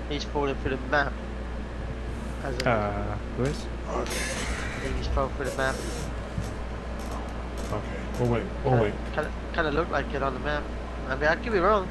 He's falling through the map. Who is? I think he's falling through the map. Okay. We'll wait. We'll wait. Kind of look like it on the map. I mean, I could be wrong.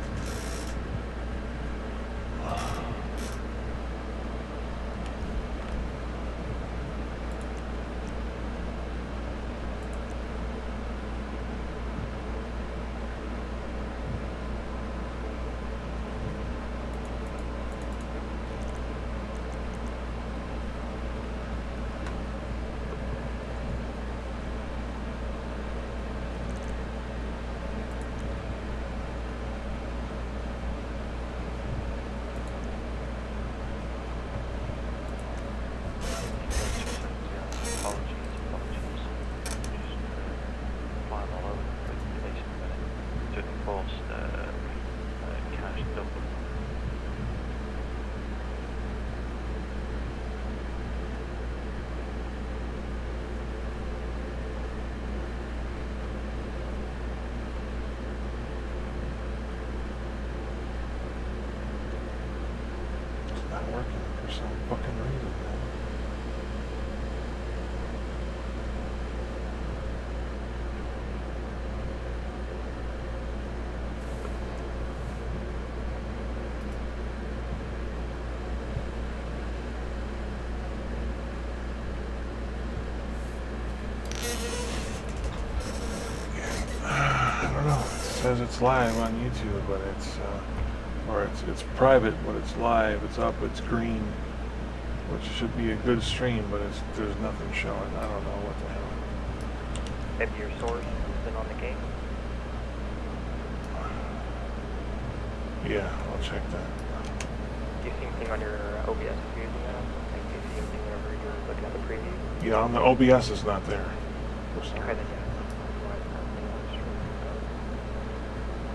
It says it's live on YouTube, but it's private, but it's live. It's up. It's green, which should be a good stream, but there's nothing showing. I don't know what the hell. Maybe your source isn't on the game. Yeah, I'll check that. Do you see anything on your OBS if you're using that? Like, do you see anything whenever you're looking at the preview? Yeah, on the OBS is not there. Okay, then yeah.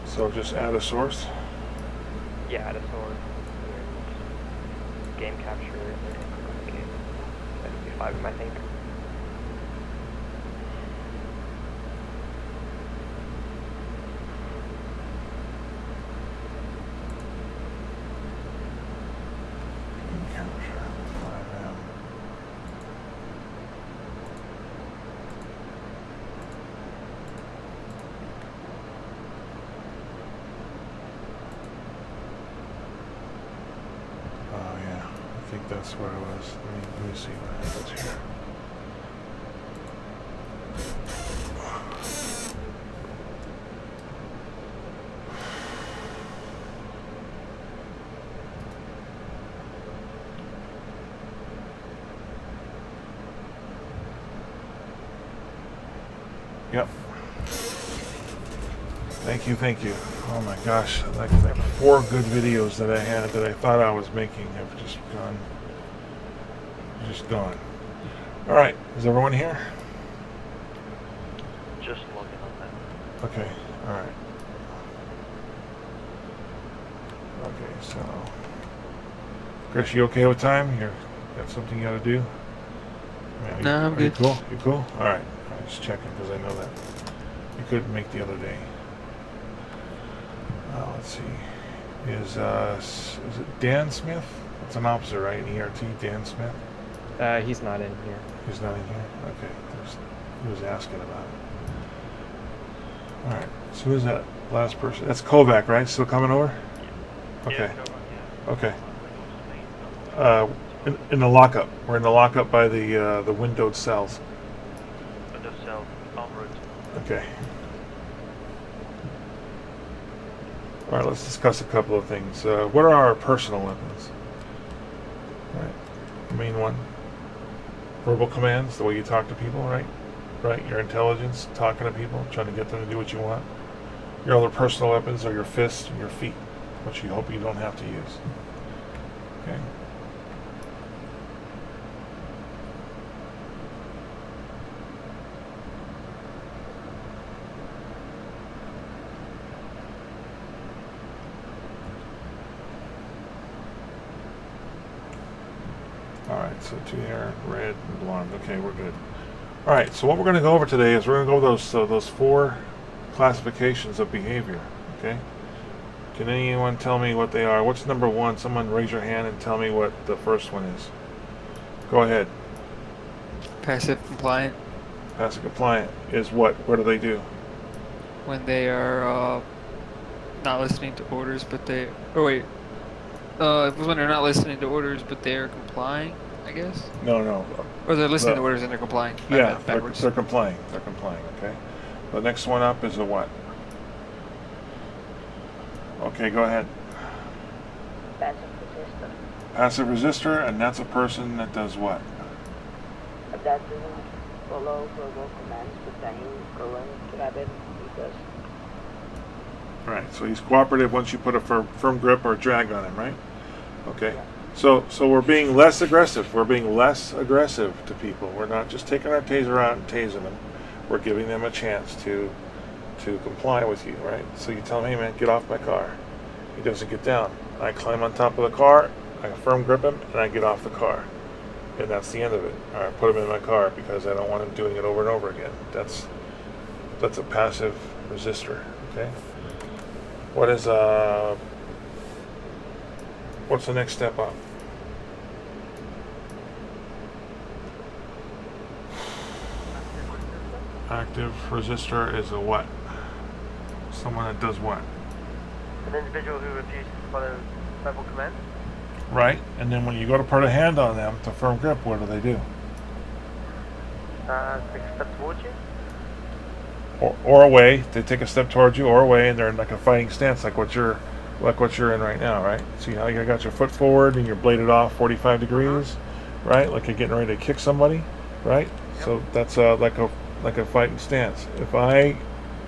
So just add a source? Yeah, add a source. Game capture, and then click on the game. That'd be 5 of them, I think. Game capture, 5M. I think that's where it was. Let me see what happens here. Yep. Thank you. Oh my gosh, like 4 good videos that I had that I thought I was making have just gone. All right, is everyone here? Just logging on that. Okay, all right. Okay, so Chris, you okay with time? You got something you got to do? No, I'm good. You cool? You cool? All right. I'm just checking because I know that you couldn't make the other day. Let's see. Is it Dan Smith? That's an officer, right? ERT, Dan Smith? He's not in here. He's not in here? Okay. He was asking about it. Alright. So who's that last person? That's Kovac, right? Still coming over? Okay. Okay. In the lockup. We're in the lockup by the windowed cells. Window cell, en route. Okay. All right, let's discuss a couple of things. What are our personal weapons? All right, the main one. Verbal commands, the way you talk to people, right? Right, your intelligence, talking to people, trying to get them to do what you want. Your other personal weapons are your fists and your feet, which you hope you don't have to use. Okay. Alright, so 2 hair, red, and blonde. Okay, we're good. Alright, so what we're going to go over today is we're going to go over those 4 classifications of behavior. Okay? Can anyone tell me what they are? What's number one? Someone raise your hand and tell me what the first one is. Go ahead. Passive compliant. Passive compliant is what? What do they do? When they are not listening to orders, but they. Oh wait. When they're not listening to orders, but they are complying, I guess. No. Or they're listening to orders and they're complying. Yeah, backwards. they're complying. They're complying. Okay. The next one up is a what? Okay, go ahead. Passive resistor. Passive resistor, and that's a person that does what? That doesn't follow verbal commands, but then you go and grab it because Right. So he's cooperative once you put a firm grip or drag on him, right? Okay. So we're being less aggressive. We're being less aggressive to people. We're not just taking our taser out and tasing them. We're giving them a chance to comply with you, right? So you tell him, hey man, get off my car. He doesn't get down. I climb on top of the car, I firm grip him, and I get off the car. And that's the end of it. Or I put him in my car because I don't want him doing it over and over again. That's a passive resistor, okay? What's the next step up? Active resistor is a what? Someone that does what? An individual who refuses to follow verbal commands. Right, and then when you go to put a hand on them to firm grip, what do? Take a step towards you. Or away. They take a step towards you, or away, and they're in like a fighting stance, like what you're in right now, right? See how you got your foot forward and you're bladed off 45 degrees, right? Like you're getting ready to kick somebody, right? Yep. So that's like a fighting stance. If I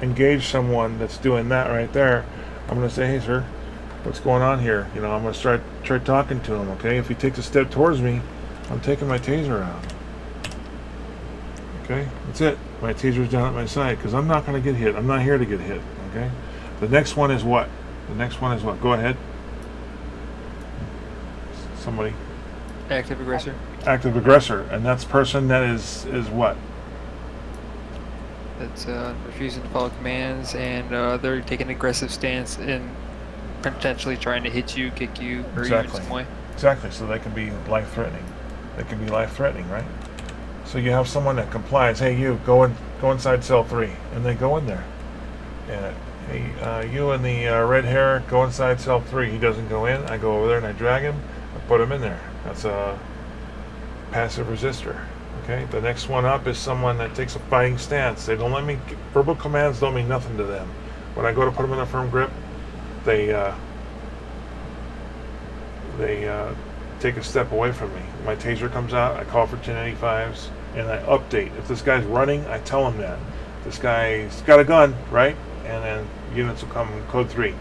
engage someone that's doing that right there, I'm going to say, hey sir, what's going on here? You know, I'm going to try talking to him, okay? If he takes a step towards me, I'm taking my taser out. Okay, that's it. My taser's down at my side because I'm not going to get hit. I'm not here to get hit, okay? The next one is what? Go ahead. Somebody. Active aggressor. Active aggressor, and that's person that is what? That's refusing to follow commands, and they're taking an aggressive stance and potentially trying to hit you, kick you, hurt you in some way. Exactly. So they can be life-threatening. Right? So you have someone that complies. Hey, you go inside cell 3, and they go in there. And hey, you in the red hair, go inside cell 3. He doesn't go in. I go over there and I drag him. I put him in there. That's a passive resistor. Okay. The next one up is someone that takes a fighting stance. They don't let me. Verbal commands don't mean nothing to them. When I go to put them in a firm grip, they take a step away from me. My taser comes out. I call for 1085s and I update. If this guy's running, I tell him that this guy's got a gun, right? And then units will come in code 3,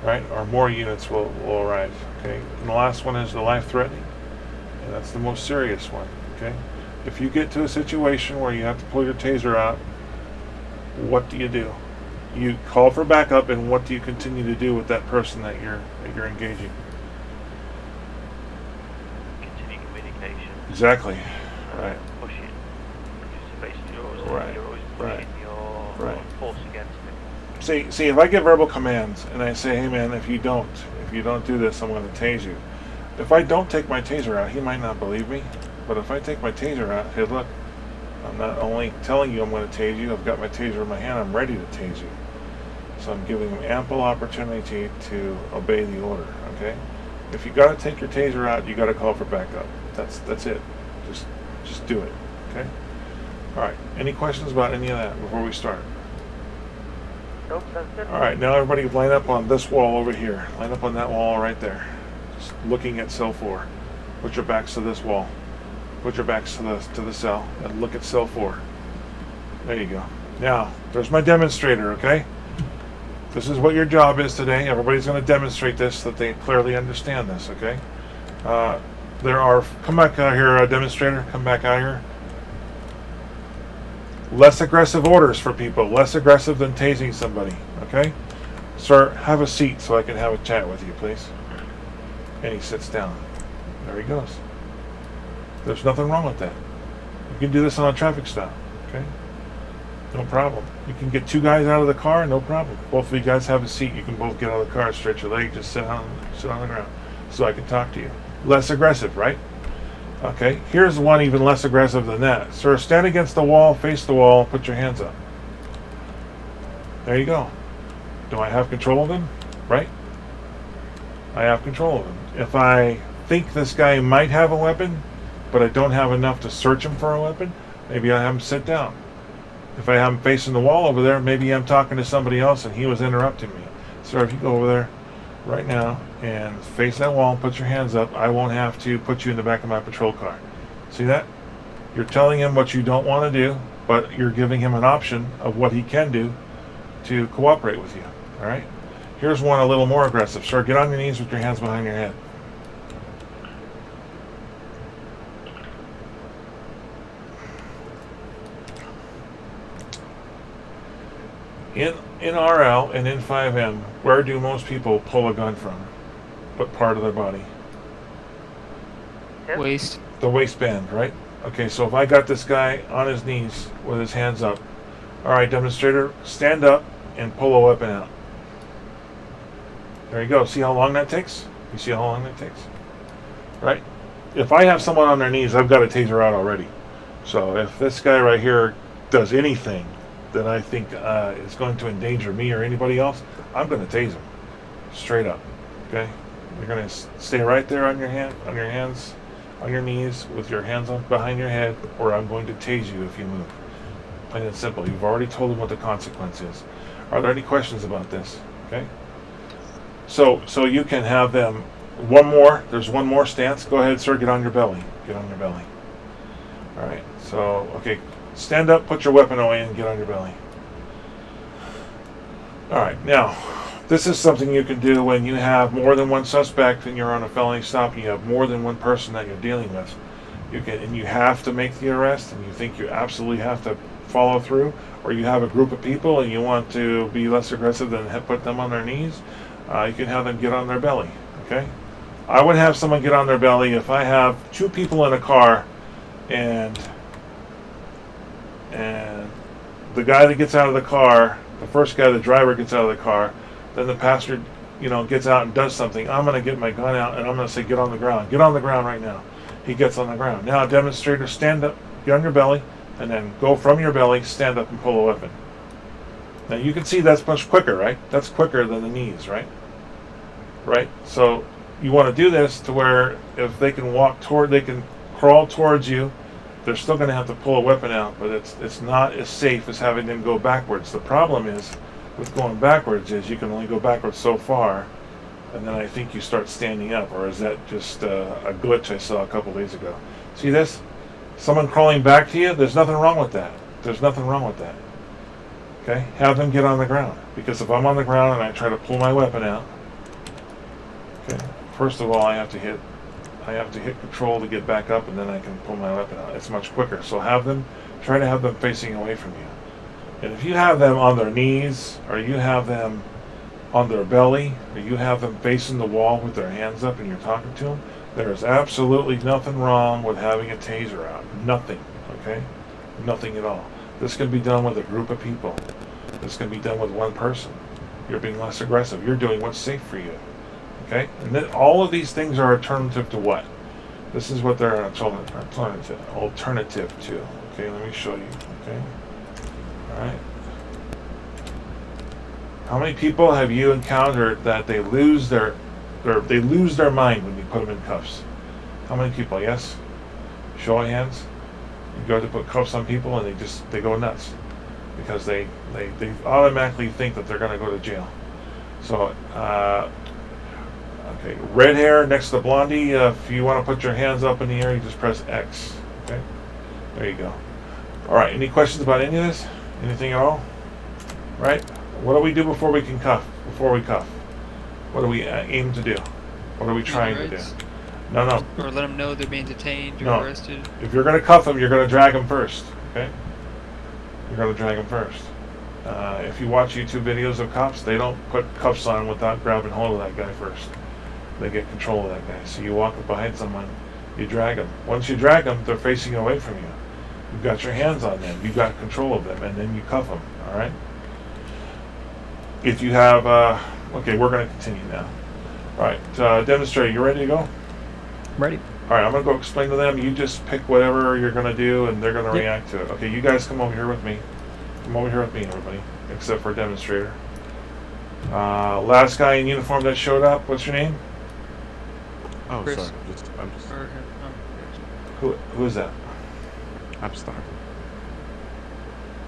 right? Or more units will arrive. Okay. And the last one is the life-threatening, and that's the most serious one. Okay. If you get to a situation where you have to pull your taser out, what do? You call for backup, and what do you continue to do with that person that you're engaging? Continue communication. Exactly. Right. Push it. So basically, you're always Right. pushing your force against it. See, if I give verbal commands and I say, hey man, if you don't do this, I'm going to tase you. If I don't take my taser out, he might not believe me. But if I take my taser out, hey look, I'm not only telling you I'm going to tase you, I've got my taser in my hand, I'm ready to tase you. So I'm giving him ample opportunity to obey the order, okay? If you got to take your taser out, you got to call for backup. That's it. Just do it, okay? All right. Any questions about any of that before we start? Nope, that's good. All right. Now everybody line up on this wall over here. Line up on that wall right there. Just looking at cell 4. Put your backs to this wall. Put your backs to the cell and look at cell 4. There you go. Now, there's my demonstrator, okay? This is what your job is today. Everybody's going to demonstrate this so that they clearly understand this, okay? Come back out here, demonstrator. Come back out here. Less aggressive orders for people. Less aggressive than tasing somebody, okay? Sir, have a seat so I can have a chat with you, please. And he sits down. There he goes. There's nothing wrong with that. You can do this on a traffic stop, okay? No problem. You can get 2 guys out of the car, no problem. Both of you guys have a seat. You can both get out of the car, stretch your leg, just sit on the ground, so I can talk to you. Less aggressive, right? Okay. Here's one even less aggressive than that. Sir, stand against the wall, face the wall, put your hands up. There you go. Do I have control of him? Right? I have control of him. If I think this guy might have a weapon, but I don't have enough to search him for a weapon, maybe I have him sit down. If I have him facing the wall over there, maybe I'm talking to somebody else and he was interrupting me. Sir, if you go over there right now and face that wall and put your hands up, I won't have to put you in the back of my patrol car. See that? You're telling him what you don't want to do, but you're giving him an option of what he can do to cooperate with you. All right? Here's one a little more aggressive. Sir, get on your knees with your hands behind your head. In RL and in 5M, where do most people pull a gun from? What part of their body? Waist. The waistband, right? Okay, so if I got this guy on his knees with his hands up, all right, demonstrator, stand up and pull a weapon out. There you go. See how long that takes? You see how long that takes? Right? If I have someone on their knees, I've got a taser out already. So if this guy right here does anything that I think is going to endanger me or anybody else, I'm going to tase him. Straight up. Okay? You're going to stay right there on your hands, on your knees, with your hands on behind your head, or I'm going to tase you if you move. Plain and simple. You've already told them what the consequence is. Are there any questions about this? Okay? So you can have them there's one more stance. Go ahead, sir, get on your belly. Get on your belly. All right. So, okay, stand up, put your weapon away, and get on your belly. All right. Now, this is something you can do when you have more than one suspect and you're on a felony stop and you have more than one person that you're dealing with. You have to make the arrest and you think you absolutely have to follow through, or you have a group of people and you want to be less aggressive than put them on their knees, you can have them get on their belly. Okay? I would have someone get on their belly if I have 2 people in a car and the guy that gets out of the car, the first guy, the driver, gets out of the car, then the passenger, gets out and does something. I'm going to get my gun out and I'm going to say, get on the ground. Get on the ground right now. He gets on the ground. Now, demonstrator, stand up, get on your belly, and then go from your belly, stand up and pull a weapon. Now, you can see that's much quicker, right? That's quicker than the knees, right? Right? So, you want to do this to where if they can they can crawl towards you, they're still going to have to pull a weapon out, but it's not as safe as having them go backwards. The problem is with going backwards is you can only go backwards so far, and then I think you start standing up, or is that just a glitch I saw a couple days ago? See this? Someone crawling back to you, there's nothing wrong with that. There's nothing wrong with that. Okay? Have them get on the ground, because if I'm on the ground and I try to pull my weapon out, okay, first of all I have to hit control to get back up, and then I can pull my weapon out. It's much quicker. So try to have them facing away from you. And if you have them on their knees, or you have them on their belly, or you have them facing the wall with their hands up and you're talking to them, there is absolutely nothing wrong with having a taser out. Nothing. Okay? Nothing at all. This can be done with a group of people. This can be done with one person. You're being less aggressive. You're doing what's safe for you. Okay? And then all of these things are alternative to what? This is what they're alternative to. Okay, let me show you. Okay? Alright. How many people have you encountered that they lose their mind when you put them in cuffs? How many people? Yes? Show of hands. You go to put cuffs on people and they go nuts because they automatically think that they're going to go to jail. So okay, red hair next to blondie. If you want to put your hands up in the air, you just press X. Okay, there you go. All right. Any questions about any of this? Anything at all? Right? What do we do before we can cuff? Before we cuff, what do we aim to do? What are we trying to do? No. Or let them know they're being detained or No. arrested. If you're going to cuff them, you're going to drag them first. Okay? You're going to drag them first. If you watch YouTube videos of cops, they don't put cuffs on without grabbing hold of that guy first. They get control of that guy. So you walk up behind someone, you drag them. Once you drag them, they're facing away from you. You've got your hands on them. You've got control of them, and then you cuff them. All right. If you have, okay, we're going to continue now. All right, demonstrator, you ready to go? Ready. All right, I'm going to go explain to them. You just pick whatever you're going to do, and they're going to Yep. react to it. Okay, you guys come over here with me. Come over here with me, everybody, except for demonstrator. Last guy in uniform that showed up, what's your name? Oh, Chris. sorry. I'm just. Or him. Who is that? I'm starving.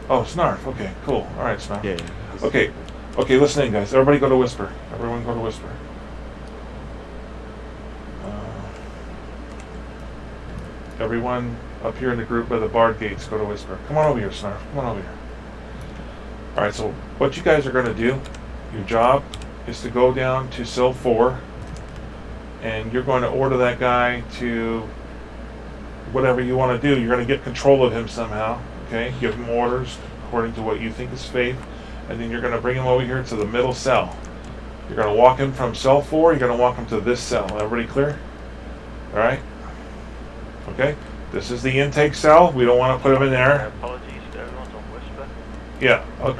Oh, Snarf. Okay, cool. All right, Snarf. Yeah. Okay, listen in, guys. Everybody go to Whisper. Everyone go to Whisper. Everyone up here in the group by the barred gates, go to Whisper. Come on over here, Snarf. Come on over here. All right, so what you guys are going to do, your job is to go down to cell 4, and you're going to order that guy to whatever you want to do. You're going to get control of him somehow, okay? Give him orders according to what you think is safe, and then you're going to bring him over here to the middle cell. You're going to walk him from cell 4, you're going to walk him to this cell. Everybody clear? All right? Okay? This is the intake cell. We don't want to put him in there. Apologies to everyone's on Whisper. Yeah, But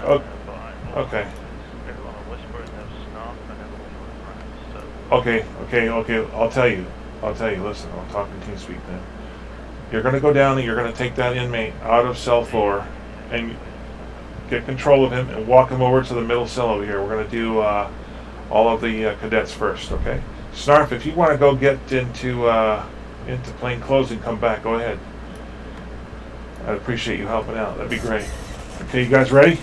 okay. everyone on Whisper and there's Snarf and everyone on Friends. So Okay. I'll tell you. Listen, I'm talking TeamSpeak then. You're going to go down and you're going to take that inmate out of cell 4 and get control of him and walk him over to the middle cell over here. We're going to do all of the cadets first, okay? Snarf, if you want to go get into plain clothes and come back, go ahead. I'd appreciate you helping out. That'd be great. Okay, you guys ready?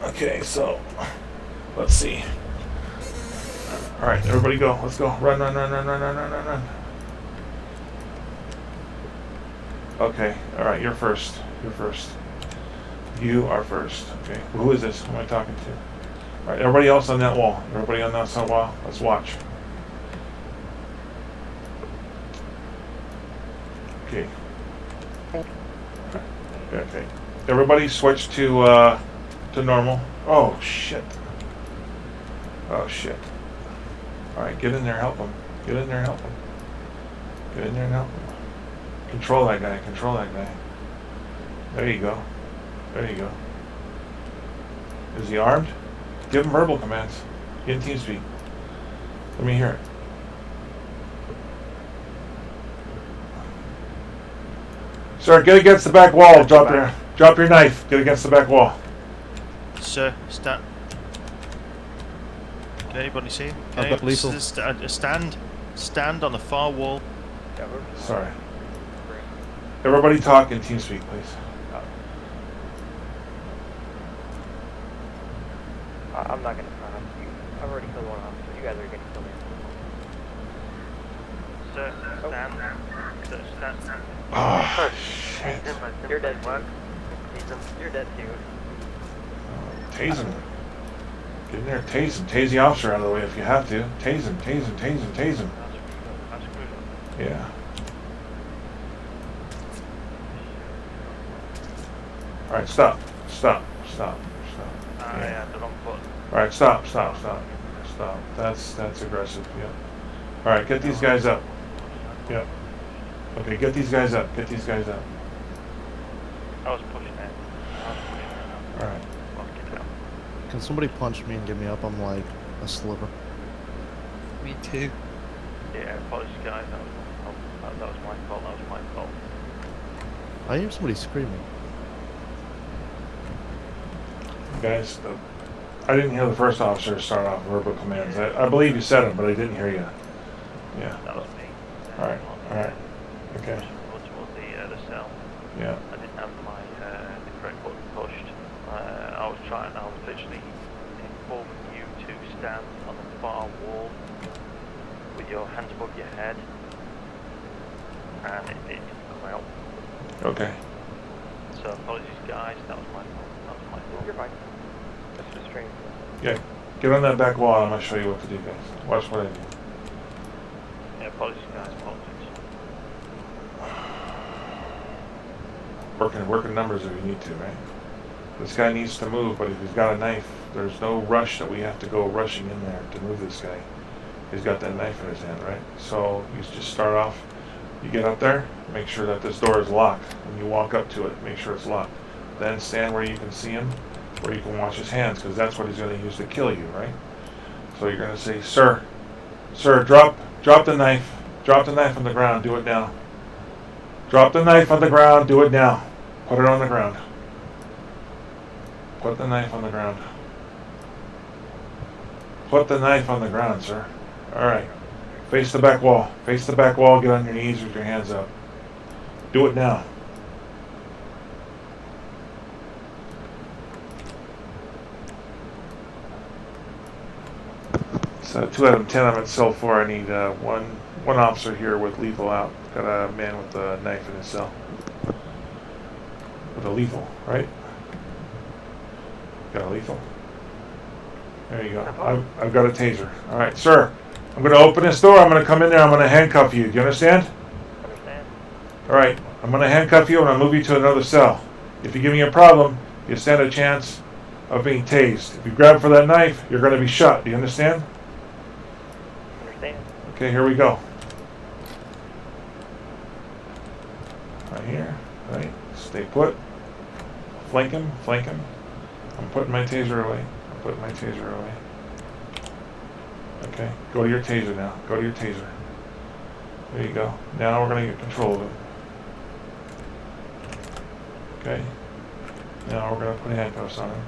Okay, so let's see. All right, everybody go. Let's go. Run. Okay, all right, you're first. You are first. Okay, who is this? Who am I talking to? All right, everybody else on that wall. Everybody on that side wall. Let's watch. Okay. Okay. Everybody switch to normal. Oh shit. All right, get in there, help him. Control that guy. There you go. Is he armed? Give him verbal commands. In TeamSpeak. Let me hear it. Sir, get against the back wall. Drop your knife. Get against the back wall. Sir, stand. Can anybody see him? I've got lethal. Stand on the far wall. Yeah, we're Sorry. Everybody talk in TeamSpeak, please. I'm not gonna front up. I've already killed one officer. You guys are getting killed. Sir, stand. Sir, stand. Oh, shit. You're dead, dude. You're dead, dude. Tase him. Get in there, tase him. Tase the officer out of the way if you have to. Tase him. That's crucial. Yeah. All right, stop. Yeah, the wrong foot. All right, stop. That's aggressive. Yeah. All right, get these guys up. Yep. Okay, get these guys up. I was pushing it. All right. Lock it out. Can somebody punch me and get me up? I'm like a sliver. Me too. Yeah, apologies guys. That was my fault. I hear somebody screaming. Guys, I didn't hear the first officer start off verbal commands. I believe you said them, but I didn't hear you. Yeah. That was me. All right. Okay. Towards the cell. Yeah. I didn't have my the correct button pushed. I was literally informing you to stand on the far wall with your hands above your head, and it didn't come out. Okay. So apologies guys, that was my fault. You're fine. That's just strange. Yeah. Get on that back wall. I'm gonna show you what to do, guys. Watch what I do. Yeah, apologies guys, Working numbers if you need to, right? This guy needs to move, but if he's got a knife, there's no rush that we have to go rushing in there to move this guy. He's got that knife in his hand, right? So you just start off You get up there, make sure that this door is locked. When you walk up to it, make sure it's locked. Then stand where you can see him, where you can watch his hands, because that's what he's going to use to kill you, right? So you're going to say, sir, drop the knife. Drop the knife on the ground, do it now. Drop the knife on the ground, do it now. Put it on the ground. Put the knife on the ground. Put the knife on the ground, sir. Alright. Face the back wall. Face the back wall, get on your knees with your hands up. Do it now. So 2 out of 10 I'm at cell 4. I need one officer here with lethal out. Got a man with a knife in his cell. With a lethal, right? Got a lethal. There you go. I've got a taser. Alright, sir. I'm going to open this door. I'm going to come in there. I'm going to handcuff you. Do you understand? Understand? Alright. I'm going to handcuff you and I'll move you to another cell. If you give me a problem, you stand a chance of being tased. If you grab for that knife, you're going to be shot. Do you understand? Understand? Okay, here we go. Right here. Right. Stay put. Flank him. Flank him. I'm putting my taser away. I'm putting my taser away. Okay. Go to your taser now. Go to your taser. There you go. Now we're going to get control of it. Okay. Now we're going to put handcuffs on him.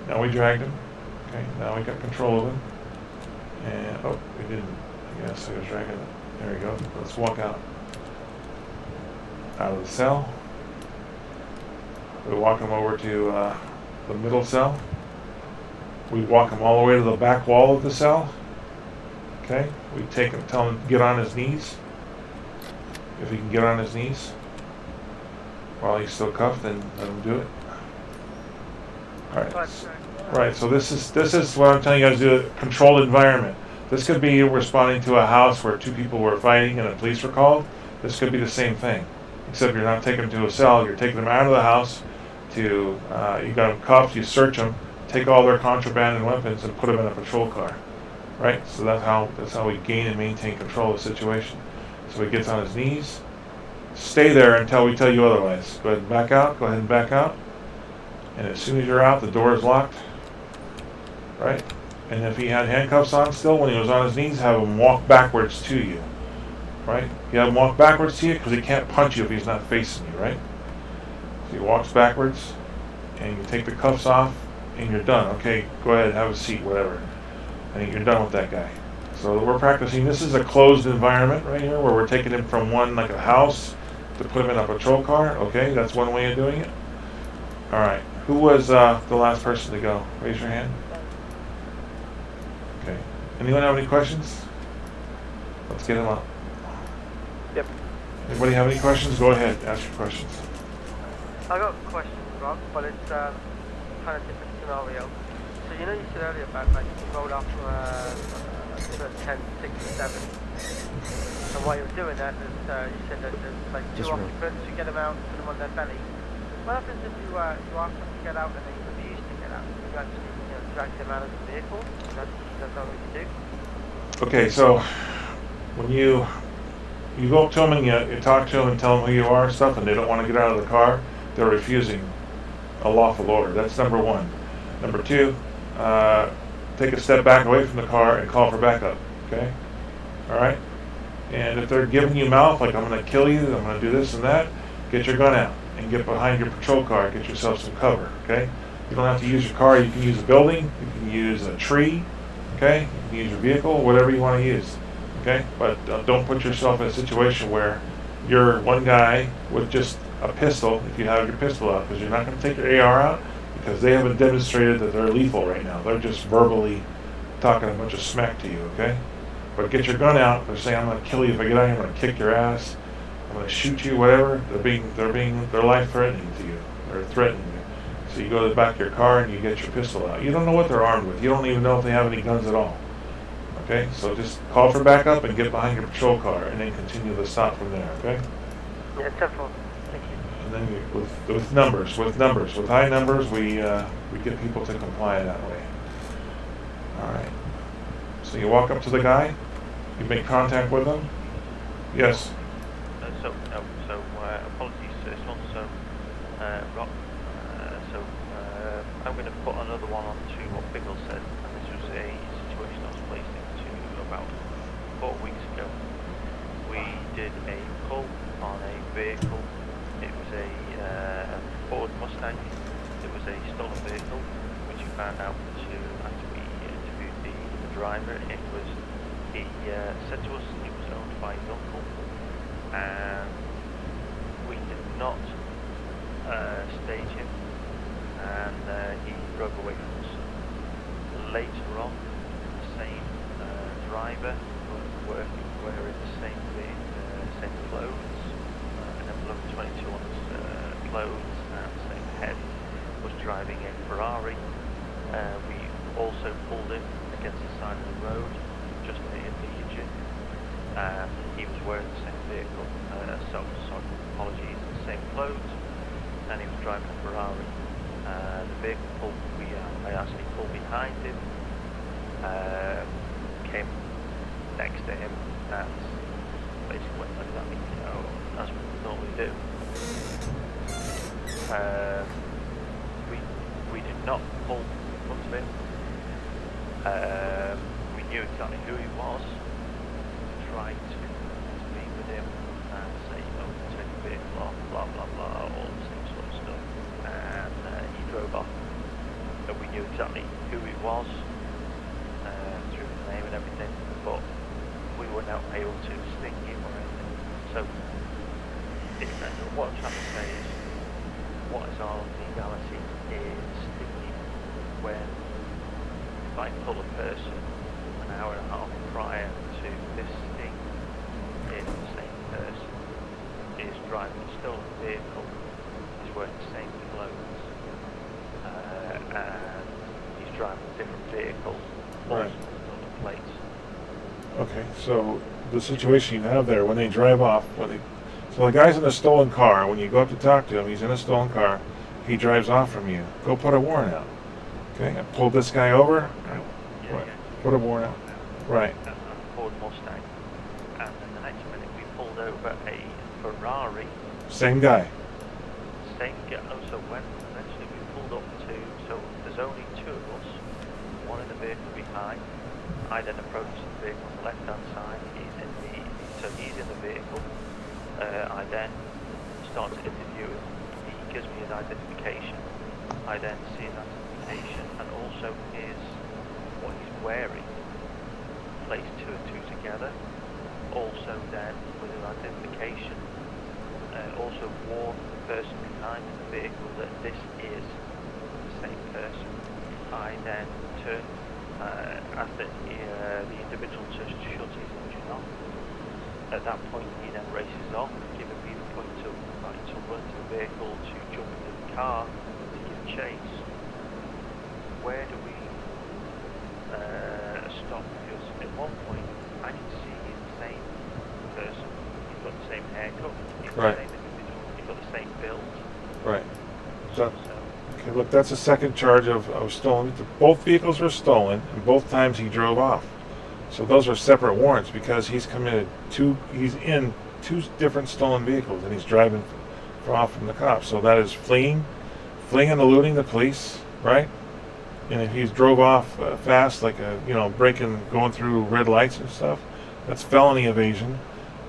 Now we dragged him. Okay. Now we got control of him. And, oh, we didn't. Yes, I was dragging it. There we go. Let's walk out. Out of the cell. We walk him over to the middle cell. We walk him all the way to the back wall of the cell. Okay. We take him, tell him to get on his knees. If he can get on his knees while he's still cuffed, then let him do it. All right. Right. So this is what I'm telling you guys to do. A controlled environment. This could be responding to a house where 2 people were fighting and the police were called. This could be the same thing, except you're not taking them to a cell. You're taking them out of the house. You got them cuffed. You search them, take all their contraband and weapons, and put them in a patrol car. Right. So that's how we gain and maintain control of the situation. So he gets on his knees. Stay there until we tell you otherwise. Go ahead and back out. Go ahead and back out. And as soon as you're out, the door is locked. Right? And if he had handcuffs on still, when he was on his knees, have him walk backwards to you. Right? You have him walk backwards to you because he can't punch you if he's not facing you, right? So he walks backwards, and you take the cuffs off, and you're done. Okay, go ahead, have a seat, whatever. And you're done with that guy. So we're practicing. This is a closed environment right here where we're taking him from one, like a house, to put him in a patrol car. Okay, that's one way of doing it. All right. Who was the last person to go? Raise your hand. Okay. Anyone have any questions? Let's get them up. Yep. Anybody have any questions? Go ahead. Ask your questions. I got a question, Rob, but it's kind of different scenario. So you know you said earlier about like you rolled off to a 10, 6, or 7. And while you were doing that, you said that there's like 2 occupants, you get them out, put them on their belly. What happens if you ask them to get out and they refuse to get out? You actually drag them out of the vehicle? That's not what you do? Okay, so when you go up to them and you talk to them and tell them who you are and stuff, and they don't want to get out of the car, they're refusing a lawful order. That's number 1. Number 2, take a step back away from the car and call for backup. Okay? Alright? And if they're giving you mouth, like I'm going to kill you, I'm going to do this and that, get your gun out and get behind your patrol car, get yourself some cover. Okay? You don't have to use your car, you can use a building, you can use a tree, okay? You can use your vehicle, whatever you want to use. Okay? But don't put yourself in a situation where you're one guy with just a pistol, if you have your pistol out, because you're not going to take your AR out, because they haven't demonstrated that they're lethal right now. They're just verbally talking a bunch of smack to you, okay? But get your gun out. They're saying, I'm going to kill you if I get out here. I'm going to kick your ass. I'm going to shoot you, whatever. They're life threatening to you. They're threatening you. So you go to the back of your car and you get your pistol out. You don't know what they're armed with. You don't even know if they have any guns at all. Okay? So just call for backup and get behind your patrol car and then continue the stop from there, okay? Yeah, 10-4. Thank you. And then with high numbers, we get people to comply that way. All right. So you walk up to the guy, you make contact with him, Yes. Apologies to this one. Rock. I'm going to put another one on to what Biggle said, and this was a situation I was placed into about 4 weeks ago. We did a pull on a vehicle. It was a Ford Mustang. It was a stolen vehicle, which we found out after we interviewed the driver. He said to us it was owned by his uncle, and we did not stage him, and he drove away from us. Later on, the same driver was wearing the same clothes, an emblem 22 on his clothes and the same head, was driving a Ferrari. We also pulled him against the side of the road, just near the gym, and he was wearing the same vehicle, apologies, the same clothes, and he was driving a Ferrari. The vehicle I actually pulled behind him, came next to him, and basically went exactly as we would normally do. We did not pull in front of him. We knew exactly who he was. We tried to speak with him and say, take the vehicle off, blah blah blah, all the same sort of stuff. And he drove off. And we knew exactly who he was, through his name and everything, but we were not able to sting him or anything. So, what I'm trying to say is, what is our legality is stinging when if I pull a person an hour and a half prior to this sting, if the same person is driving a stolen vehicle, is wearing the same clothes, and he's driving a different vehicle, Right. stolen plates. Okay, so the situation you have there, when they drive off, so the guy's in a stolen car. When you go up to talk to him, he's in a stolen car. He drives off from you. Go put a warrant out. Okay, I pulled this guy over. Yeah. Put a warrant out. Right. A Ford Mustang, and then the next minute we pulled over a Ferrari. Same guy. So when eventually we pulled up to, so there's only two of us, one in the vehicle behind. I then approached the vehicle on the left hand side. He's in the vehicle. I then start to interview him. He gives me his identification. I then see his identification and also what he's wearing. Place two and two together. Also then with his identification, also warn the person behind in the vehicle that this is the same person. I then turn after the individual turns to shut his engine off. At that point he then races off, giving me the point to run to the vehicle, to jump into the car, to give chase. Where do we stop? Because at one point I can see he's the same person. He's got the same haircut, he's Right. the same individual, he's got the same build. Right. So, okay, look, that's a second charge of stolen. Both vehicles were stolen, and both times he drove off. So those are separate warrants because he's in two different stolen vehicles, and he's driving off from the cops. So that is fleeing and eluding the police, right? And if he's drove off fast, like going through red lights and stuff, that's felony evasion.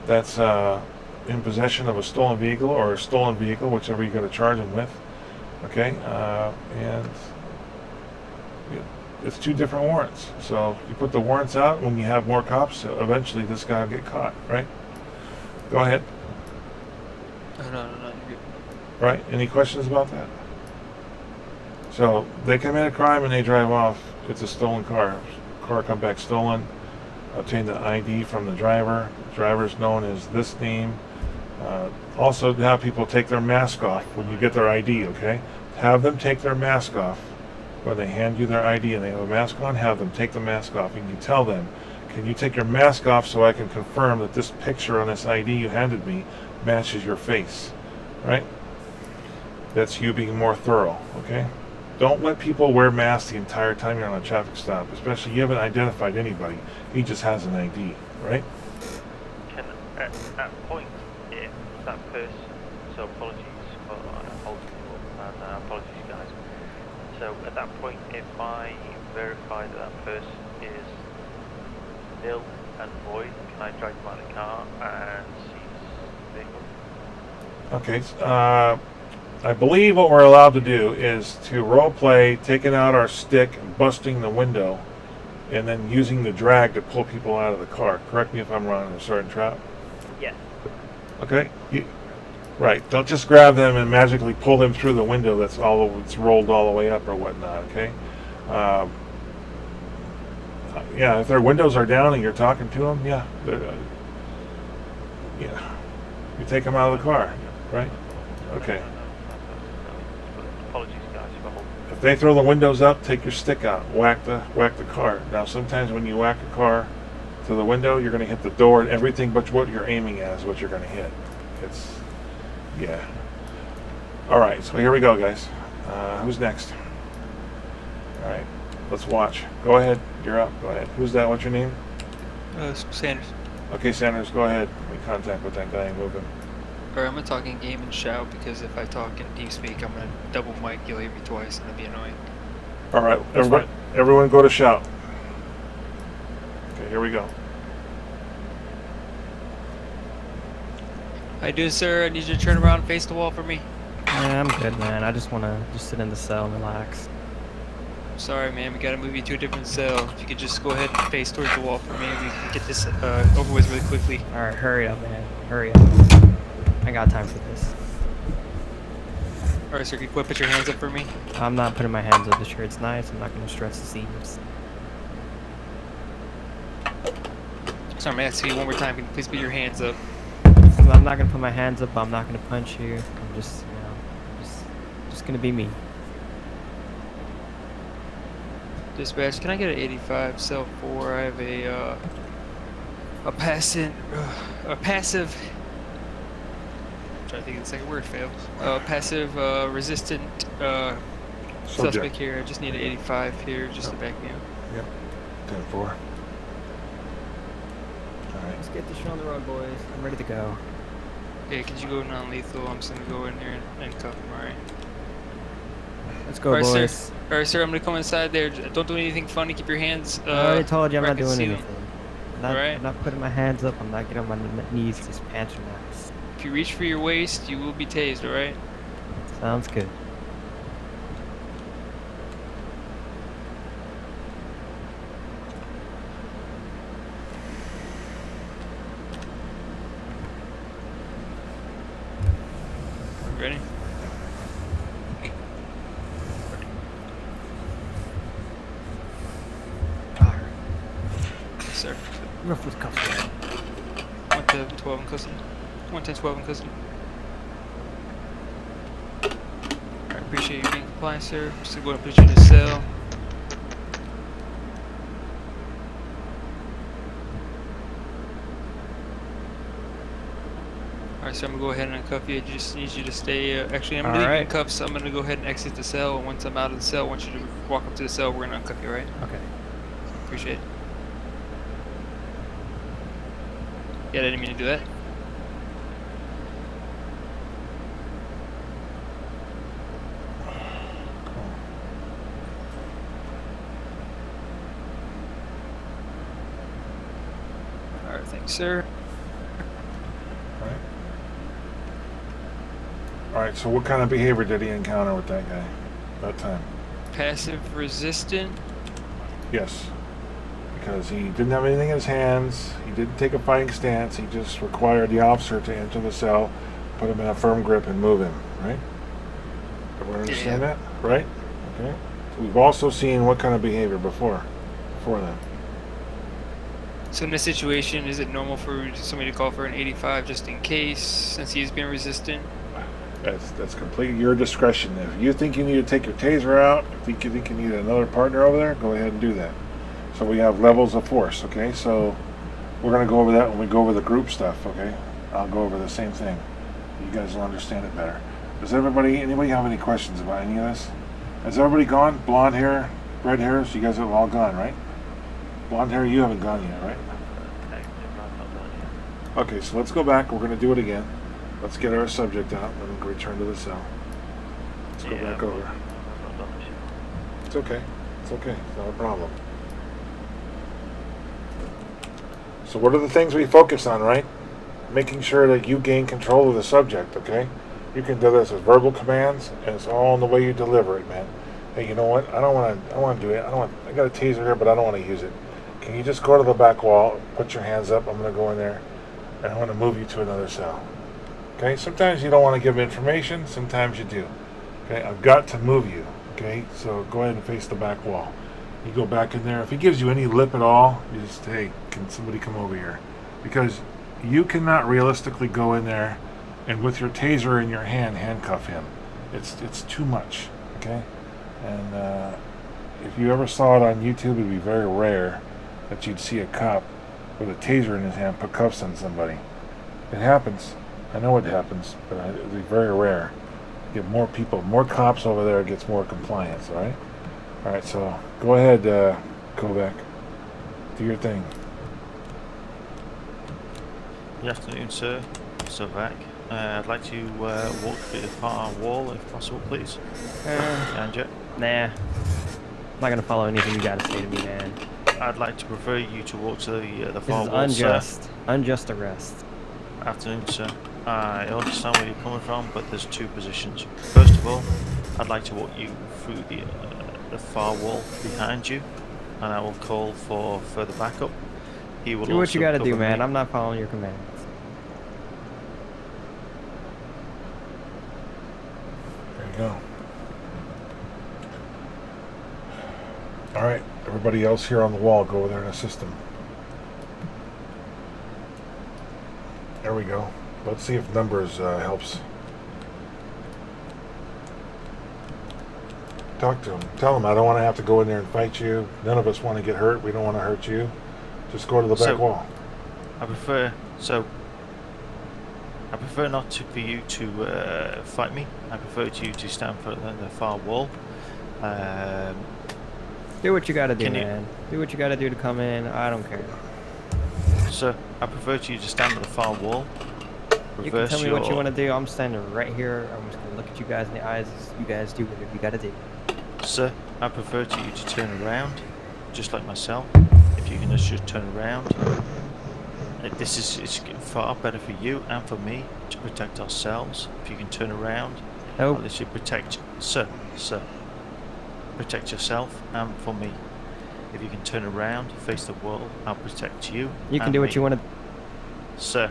That's in possession of a stolen vehicle or a stolen vehicle, whichever you're going to charge him with. Okay, and it's two different warrants. So you put the warrants out. When you have more cops, eventually this guy will get caught, right? Go ahead. No, you're good. Right? Any questions about that? So they commit a crime and they drive off. It's a stolen car. Car come back stolen. Obtain the ID from the driver. The driver's known as this name. Also, have people take their mask off when you get their ID. Okay, have them take their mask off when they hand you their ID and they have a mask on. Have them take the mask off, and you tell them, "Can you take your mask off so I can confirm that this picture on this ID you handed me matches your face?" Right? That's you being more thorough. Okay. Don't let people wear masks the entire time you're on a traffic stop, especially you haven't identified anybody. He just has an ID, right? at point, if that person, so apologies for holding you up, and apologies guys. So at that point, if I verify that that person is nil and void, can I drag them out of the car and seize the vehicle? Okay. I believe what we're allowed to do is to role play taking out our stick and busting the window, and then using the drag to pull people out of the car. Correct me if I'm wrong, a certain trap. Yes. Okay. Right. Don't just grab them and magically pull them through the window that's rolled all the way up or whatnot. Okay. Yeah. If their windows are down and you're talking to them, yeah. Yeah. You take them out of the car, right? Okay. Apologies guys for holding. If they throw the windows up, take your stick out, whack the car. Now, sometimes when you whack a car to the window, you're going to hit the door, and everything but what you're aiming at is what you're going to hit. Yeah. All right, so here we go, guys. Who's next? All right, let's watch. Go ahead. You're up. Go ahead. Who's that? What's your name? Sanders. Okay, Sanders, go ahead. Make contact with that guy and move him. Alright, I'm gonna talk in game and shout because if I talk in TeamSpeak, I'm gonna double mic. You'll hear me twice, and it'll be annoying. All right, everyone go to shout. Okay, here we go. How you doing, sir? I need you to turn around and face the wall for me. Yeah, I'm good, man. I just want to sit in the cell and relax. Sorry, man. We gotta move you to a different cell. If you could just go ahead and face towards the wall for me, we can get this over with really quickly. All right, hurry up, man. Hurry up. I got time for this. Alright, sir. Can you put your hands up for me? I'm not putting my hands up. The shirt's nice. I'm not going to stretch the seams. Sorry, I'm asking you one more time. Can you please put your hands up? I'm not going to put my hands up. I'm not going to punch you. I'm just, just going to be me. Dispatch, can I get an 85 cell 4? I have a passive. I'm trying to think of the second word. Fails. Passive resistant suspect here. I just need an 85 here just to back me up. Yep. 10-4. All right. Let's get this show on the road, boys. I'm ready to go. Okay, could you go non-lethal? I'm just gonna go in there and cuff him. All right. Let's go, All right, boys. sir. All right, sir. I'm gonna come inside there. Don't do anything funny. Keep your hands. I already told you I'm not doing concealed. anything. I'm not putting my hands up. I'm not getting on my knees. Just pantsing ass. If you reach for your waist, you will be tased. All right. Sounds good. Ready? Yes, sir. Rough with cuffs. 110, 12 in custody. 110, 12 in custody. Alright, appreciate you being compliant, sir. Just gonna go and put you in the cell. Alright, so I'm gonna go ahead and uncuff you. I just need you to stay. Actually, I'm gonna leave you in cuffs. I'm gonna go ahead and exit the cell. And once I'm out of the cell, I want you to walk up to the cell. We're gonna uncuff you, alright? Okay. Appreciate it. Yeah, I didn't mean to do that. Alright, thanks, sir. All right, so what kind of behavior did he encounter with that guy that time? Passive resistant. Yes, because he didn't have anything in his hands. He didn't take a fighting stance. He just required the officer to enter the cell, put him in a firm grip, and move him, right? Everyone understand that? Right? Okay. So we've also seen what kind of behavior before that. So in this situation, is it normal for somebody to call for an 85 just in case, since he's being resistant? That's completely your discretion. If you think you need to take your taser out, if you think you need another partner over there, go ahead and do that. So we have levels of force, okay? So we're going to go over that when we go over the group stuff, okay? I'll go over the same thing. You guys will understand it better. Does anybody have any questions about any of this? Has everybody gone? Blonde hair, red hairs, you guys have all gone, right? Blonde hair, you haven't gone yet, right? Okay, so let's go back. We're going to do it again. Let's get our subject out and return to the cell. Let's go back over. I've not done this yet. It's okay. It's okay. It's not a problem. So what are the things we focus on, right? Making sure that you gain control of the subject, okay? You can do this as verbal commands, and it's all in the way you deliver it, man. Hey, you know what? I want to do it. I got a taser here, but I don't want to use it. Can you just go to the back wall, put your hands up? I'm going to go in there, and I'm going to move you to another cell. Okay? Sometimes you don't want to give information. Sometimes you do. Okay? I've got to move you. Okay? So go ahead and face the back wall. You go back in there. If he gives you any lip at all, you just, hey, can somebody come over here? Because you cannot realistically go in there and with your taser in your hand, handcuff him. It's too much. Okay? And if you ever saw it on YouTube, it'd be very rare that you'd see a cop with a taser in his hand put cuffs on somebody. It happens. I know it happens, but it'd be very rare. Get more people, more cops over there, gets more compliance, alright? Alright, so go ahead, Kovac. Do your thing. Good afternoon, sir. Kovac. I'd like to walk through the far wall, if possible, please. Anja. Nah. I'm not gonna follow anything you gotta say to me, man. I'd like to prefer you to walk to the This far is wall, unjust. sir. Unjust arrest. Afternoon, sir. I understand where you're coming from, but there's two positions. First of all, I'd like to walk you through the far wall behind you, and I will call for further backup. He will Do what you also gotta do, cover man. me. I'm not following your commands. There you go. Alright, everybody else here on the wall, go over there and assist him. There we go. Let's see if numbers helps. Talk to him. Tell him I don't want to have to go in there and fight you. None of us want to get hurt. We don't want to hurt you. Just go to the back wall. I prefer not for you to fight me. I prefer you to stand for the far wall. Do what you gotta do, Can you- man. Do what you gotta do to come in. I don't care. Sir, I prefer you to stand at the far wall. You can tell me what you your- want to do. I'm standing right here. I'm just gonna look at you guys in the eyes. You guys do whatever you gotta do. Sir, I prefer to you to turn around, just like myself. If you can just turn around. It's far better for you and for me to protect ourselves. If you can turn around, Nope. I'll let you protect. Sir. Protect yourself and for me. If you can turn around, face the wall, I'll protect you. You can and do what me. you want to. Sir.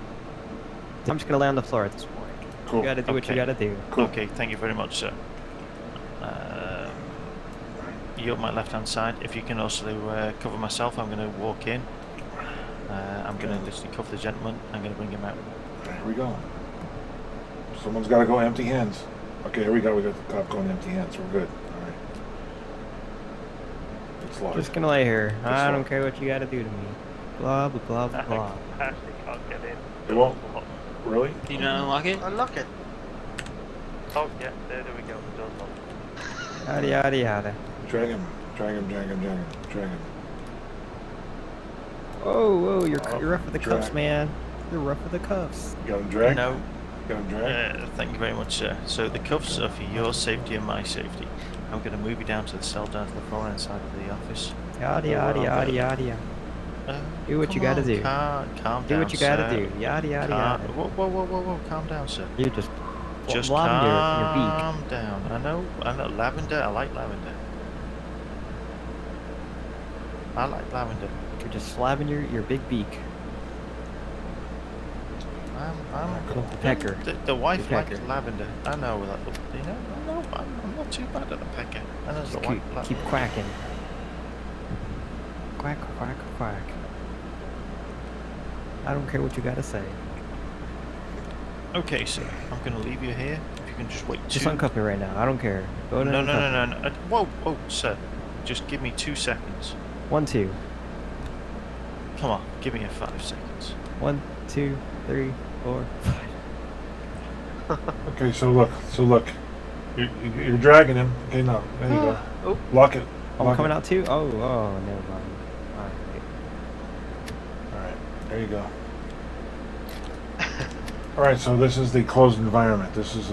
I'm just gonna lay on the floor at this point. Cool. You gotta do what you Okay. gotta do. Cool. Okay, thank you very much, sir. You're on my left-hand side. If you can also cover myself, I'm going to walk in. I'm going to literally cover the gentleman. I'm going to bring him out. Here we go. Someone's got to go empty hands. Okay, here we go. We got the cop going empty hands. We're good. All right. It's locked. Just gonna lay here. I don't locked. care what you gotta do to me. Blah blah blah blah blah. I actually can't get in. It won't. Really? You don't unlock it? Unlock it. Oh, yeah, there we go. The door's locked. Yada yada yada. Drag him. Drag him. Drag him. Drag him. Drag him. Whoa, you're Oh, rough with the cuffs, drag. man. You're rough with the cuffs. You got him dragged? No. Got him dragged? Thank you very much, sir. So the cuffs are for your safety and my safety. I'm going to move you down to the cell down to the far end side of the office. Yada yada yada yada yada. Do what you Come gotta on, do. Calm Do down, what you gotta sir. do. Yada yada Calm- yada. Whoa, calm down, sir. You just Just lavender in your beak. calm down. I know, lavender, I like lavender. I like lavender. You're just slapping your big beak. I'm Cool. Pecker. The wife The likes pecker. lavender. I know that. You know, no, I'm not too bad at the pecker. I know the Just wife keep quacking. Quack quack quack. I don't care what you gotta say. Okay, sir. I'm gonna leave you here. If you can just wait Just two. uncuff me right now. I don't care. Go to No. uncuff me. Whoa, sir. Just give me 2 seconds. 1, 2. Come on, give me a 5 seconds. 1, 2, 3, 4, 5. Okay, so look. You're dragging him. Okay, no. There you go. Oh. Lock it. Oh, Lock I'm coming it. out too? Oh, never mind. Alright. All right. There you go. All right, so this is the closed environment. This is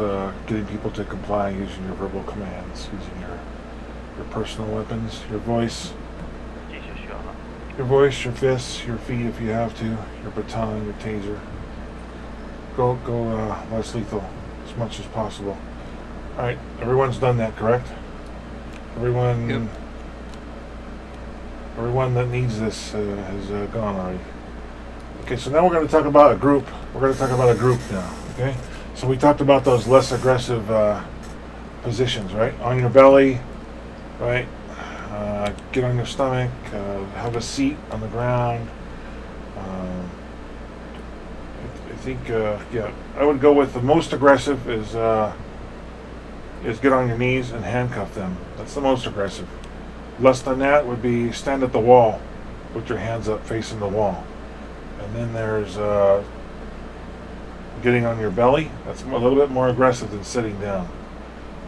getting people to comply using your verbal commands, using your personal weapons, your voice, Jesus, you're not. your voice, your fists, your feet if you have to, your baton, your taser. Go less lethal as much as possible. All right, everyone's done that, correct? Everyone. Yep. Everyone that needs this has gone already. Okay, so now we're going to talk about a group. We're going to talk about a group now. Okay, so we talked about those less aggressive positions, right? On your belly, right? Get on your stomach. Have a seat on the ground. I think, yeah, I would go with the most aggressive is get on your knees and handcuff them. That's the most aggressive. Less than that would be stand at the wall with your hands up facing the wall. And then there's getting on your belly. That's a little bit more aggressive than sitting down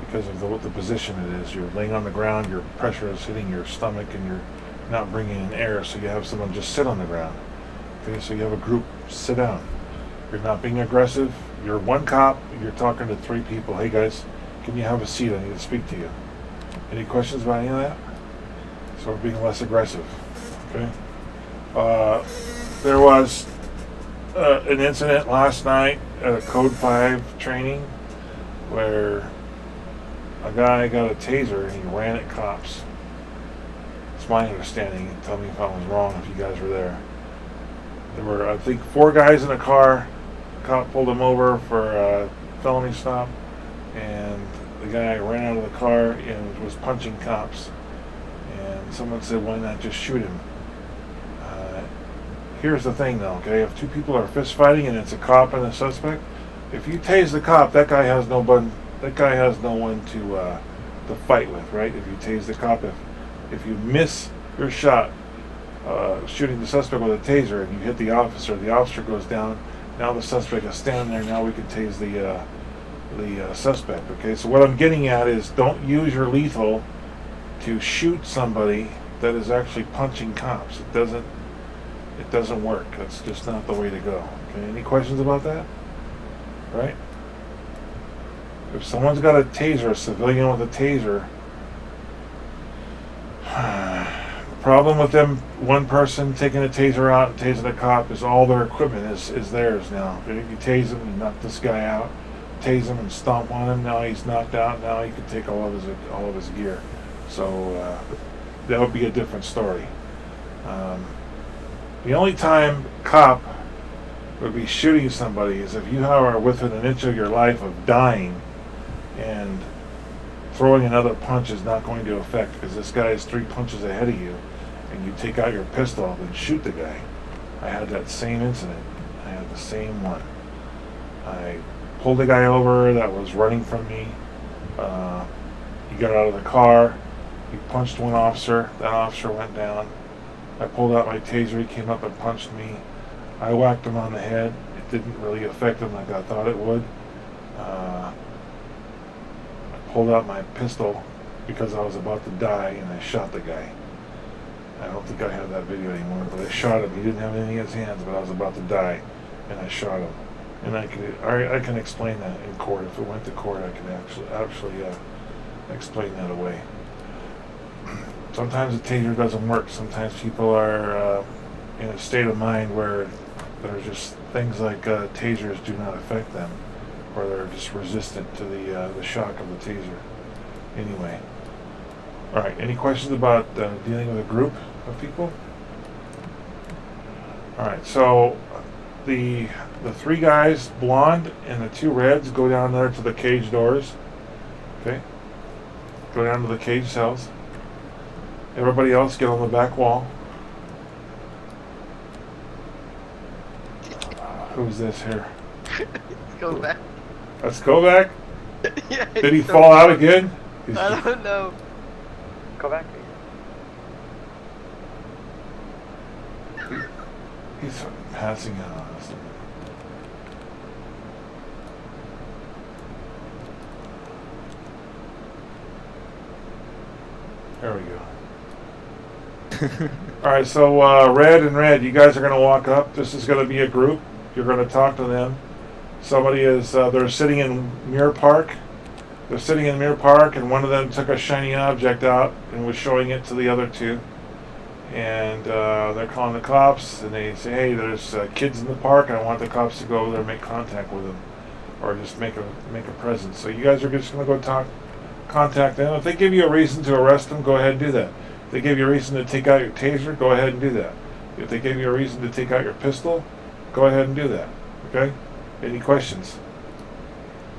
because of the position it is. You're laying on the ground, your pressure is hitting your stomach, and you're not bringing in air, so you have someone just sit on the ground. Okay, so you have a group sit down. You're not being aggressive. You're one cop. You're talking to 3 people. Hey guys, can you have a seat? I need to speak to you. Any questions about any of that? So we're being less aggressive. Okay. There was an incident last night at a Code 5 training where a guy got a taser and he ran at cops. It's my understanding. Tell me if I was wrong if you guys were there. There were, I think, 4 guys in a car. The cop pulled him over for a felony stop, and the guy ran out of the car and was punching cops. And someone said, why not just shoot him? Here's the thing though, okay? If 2 people are fist fighting and it's a cop and a suspect, if you tase the cop, that guy has no one to fight with, right? If you tase the cop, if you miss your shot shooting the suspect with a taser and you hit the officer goes down. Now the suspect is standing there. Now we can tase the suspect. Okay, so what I'm getting at is don't use your lethal to shoot somebody that is actually punching cops. It doesn't work. That's just not the way to go. Okay, any questions about that? Right? If someone's got a taser, a civilian with a taser, the problem with them, one person taking a taser out and tasing a cop is all their equipment is theirs now. Okay? You tase him and knock this guy out, tase him and stomp on him. Now he's knocked out. Now he can take all of his gear. So that would be a different story. The only time cop would be shooting somebody is if you are within an inch of your life of dying, and throwing another punch is not going to affect, because this guy is 3 punches ahead of you, and you take out your pistol and shoot the guy. I had that same incident. I had the same one. I pulled a guy over that was running from me. He got out of the car. He punched one officer. That officer went down. I pulled out my taser. He came up and punched me. I whacked him on the head. It didn't really affect him like I thought it would. I pulled out my pistol because I was about to die, and I shot the guy. I don't think I have that video anymore, but I shot him. He didn't have anything in his hands, but I was about to die, and I shot him. And I can explain that in court. If it went to court, I can actually explain that away. Sometimes the taser doesn't work. Sometimes people are in a state of mind where there's just things like tasers do not affect them, or they're just resistant to the shock of the taser. Anyway, all right. Any questions about dealing with a group of people? All right. So the 3 guys, blonde, and the 2 reds, go down there to the cage doors. Okay. Go down to the cage cells. Everybody else get on the back wall. Who's this here? Let's go back. Let's go back. Yeah, Did he fall out again? I don't know. Go back. He's passing out on us. There we go. Alright, so red and red, you guys are going to walk up. This is going to be a group. You're going to talk to them. Somebody is, they're sitting in Mirror Park. They're sitting in Mirror Park, and one of them took a shiny object out and was showing it to the other two. And they're calling the cops, and they say, hey, there's kids in the park, and I want the cops to go over there and make contact with them. Or just make a presence. So you guys are just going to go contact them. If they give you a reason to arrest them, go ahead and do that. If they give you a reason to take out your taser, go ahead and do that. If they give you a reason to take out your pistol, go ahead and do that. Okay? Any questions?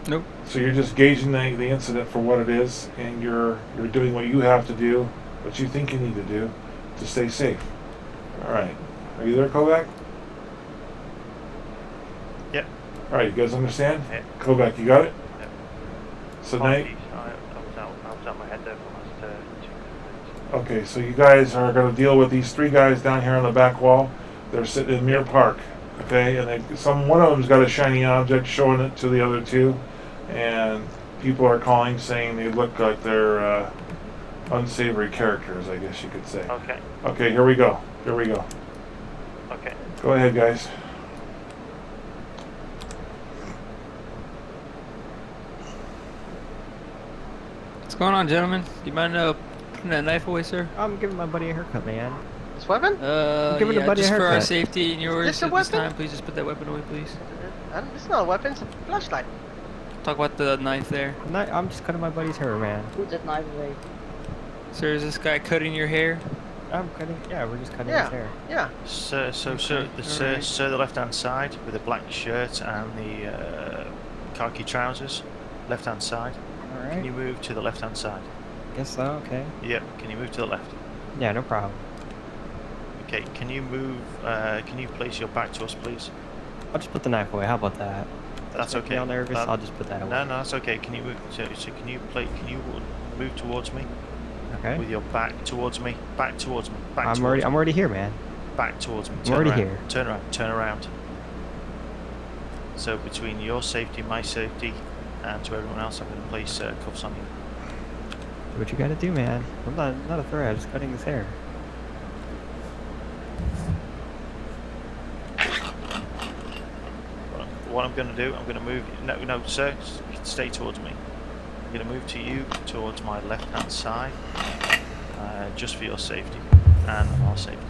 Nope. So you're just gauging the incident for what it is, and you're doing what you have to do, what you think you need to do to stay safe. All right. Are you there, Kovac? Yep. All right. You guys understand? Yeah. Kovac, you got it? Yep. So Apologies, I was out my head there for the last 2 minutes. Okay, so you guys are going to deal with these 3 guys down here on the back wall. They're sitting in Mirror Park, okay? And one of them's got a shiny object showing it to the other 2, and people are calling saying they look like they're unsavory characters, I guess you could say. Okay. Okay, here we go. Okay. Go ahead, guys. What's going on, gentlemen? Do you mind putting that knife away, sir? I'm giving my buddy a haircut, man. This weapon? giving the Yeah, buddy a just for our haircut. safety and yours this a at this weapon? time, please just put that weapon away, please. It's not a weapon, it's a flashlight. Talk about the knife there. I'm just cutting my buddy's hair, man. Put that knife away. Sir, is this guy cutting your hair? I'm cutting. Yeah, we're just cutting Yeah. his hair. Yeah. Sir, Alright. sir, the left-hand side with the black shirt and the khaki trousers. Left-hand side. All Can right. you move to the left-hand side? Guess so. Okay. Yep. Can you move to the left? Yeah, no problem. Okay. Can you move? Can you place your back to us, please? I'll just put the knife away. How about that? That's Make me okay. all nervous. I'll just put that away. No, that's okay. Can you move? So can you move towards me Okay. with your back towards me? Back towards me. Back I'm towards already. I'm already here, man. me. Back towards me. I'm already around. here. Turn around. Turn around. So between your safety, my safety, and to everyone else, I'm going to place cuffs on you. Do what you gotta do, man. I'm not a threat. I'm just cutting his hair. What I'm going to do, I'm going to move. No, sir, stay towards me. I'm going to move to you towards my left-hand side, just for your safety and our safety.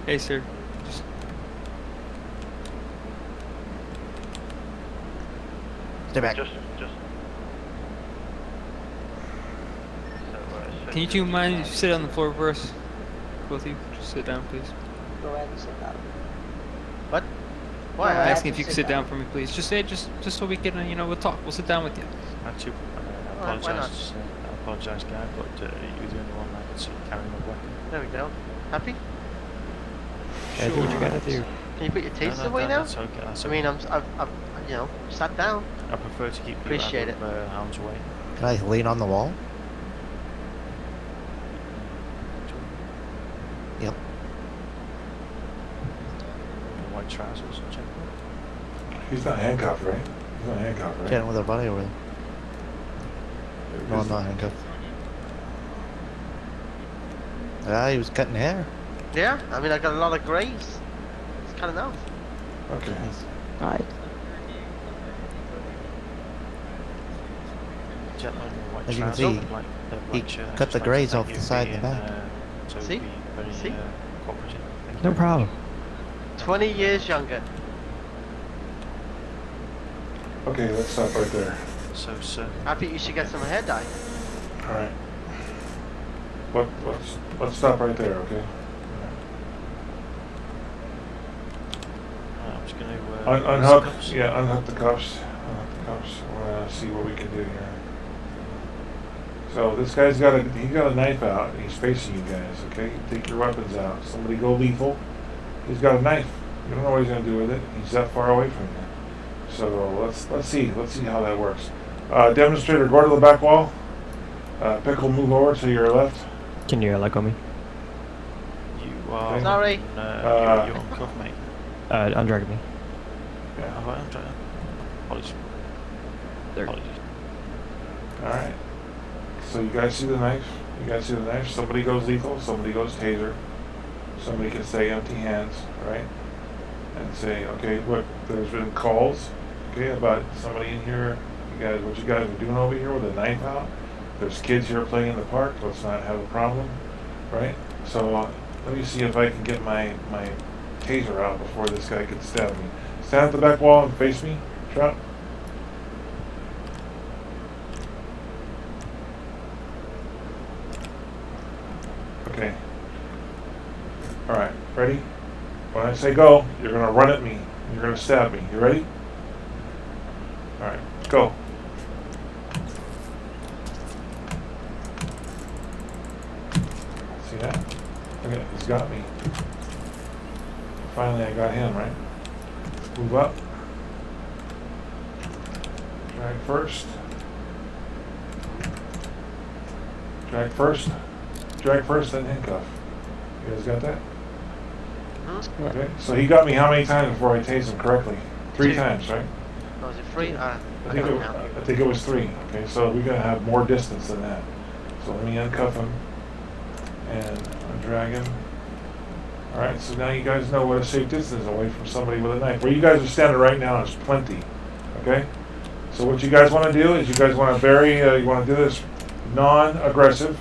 Hey, sir. Just Stay back. Just. Can you two mind if you sit on the floor for us? Both of you, just sit down, please. Go ahead and sit down. What? Why? I'm I have asking if to you can sit sit down down. for me, please. Just say, just so we can, we'll talk. We'll sit down with you. Actually, I Alright, why not? apologise, guy, but you're the only one I could see carrying a weapon. There we go. Happy? Yeah, do what you gotta do. Can you put your taser away now? That's okay. That's I okay. mean, I've sat down. I prefer to keep you Appreciate out of harm's way. Can I lean on the wall? Yep. White trousers, check. He's not handcuffed, right? He's not handcuffed, right? Getting with our buddy over there. No, I'm not handcuffed. Yeah, he was cutting hair. Yeah. I mean, I got a lot of grays. It's kind of enough. Okay. Right. Gentleman in white As you can trousers, see, black he shirt. I'd cut just the like to grays thank off you the for side and the being, back. so See? very See? cooperative. Thank you No very problem. 20 years younger. Okay, let's stop right there. much. So, sir, Happy you should get some hair dye. All right. Let's stop right there, okay? I'm just going to Unhook. Yeah, unhook the cuffs. Unhook the cuffs. We're gonna see what we can do here. So this guy's got a knife out. He's facing you guys. Okay, take your weapons out. Somebody go lethal. He's got a knife. You don't know what he's gonna do with it. He's that far away from you. So let's see how that works. Demonstrator, go to the back wall. Pickle, move over to your left. Can you let go of me? You are. Okay. Sorry. You're on cuff, mate. Undragging me. Yeah. Oh, I'm trying. Apologies. There. Apologies. All right. So you guys see the knife? You guys see the knife? Somebody goes lethal. Somebody goes taser. Somebody can stay empty hands. Right? and say, okay, look, there's been calls, okay, about somebody in here. What you guys are doing over here with a knife out? There's kids here playing in the park. Let's not have a problem, right? So let me see if I can get my taser out before this guy can stab me. Stand at the back wall and face me, Trout. Okay. All right, ready? When I say go, you're gonna run at me. You're gonna stab me. You ready? All right, go. See that? Look at it, he's got me. Finally, I got him, right? Move up. Drag first. Drag first. Drag first, then handcuff. You guys got that? Okay, so he got me how many times before I tased him correctly? 3 2. times, right? Was it 3? I I think it was 3. Okay, so we're gonna have more distance than that. So let me uncuff him and undrag him. All right, so now you guys know what a safe distance away from somebody with a knife. Where you guys are standing right now is plenty. Okay, so what you guys want to do is you guys want to you want to do this non-aggressive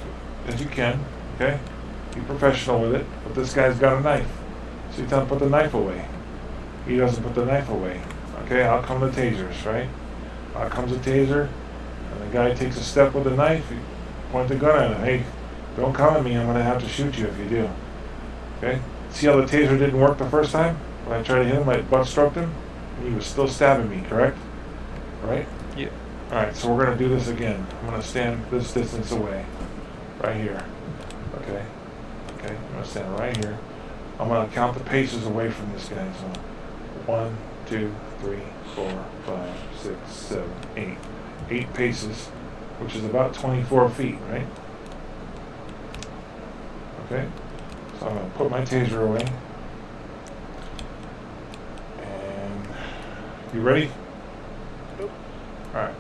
as you can. Okay, be professional with it. But this guy's got a knife, so you tell him to put the knife away. He doesn't put the knife away. Okay, out come the tasers, right? Out comes the taser, and the guy takes a step with the knife. You point the gun at him. Hey, don't come at me. I'm gonna have to shoot you if you do. Okay. See how the taser didn't work the first time? When I tried to hit him, I butt stroked him, and he was still stabbing me, correct? Right? Yeah. Alright, so we're going to do this again. I'm going to stand this distance away. Right here. Okay? Okay, I'm going to stand right here. I'm going to count the paces away from this guy. So 1, 2, 3, 4, 5, 6, 7, 8. 8 paces, which is about 24 feet, right? Okay? So I'm going to put my taser away. And you ready? Nope. All right.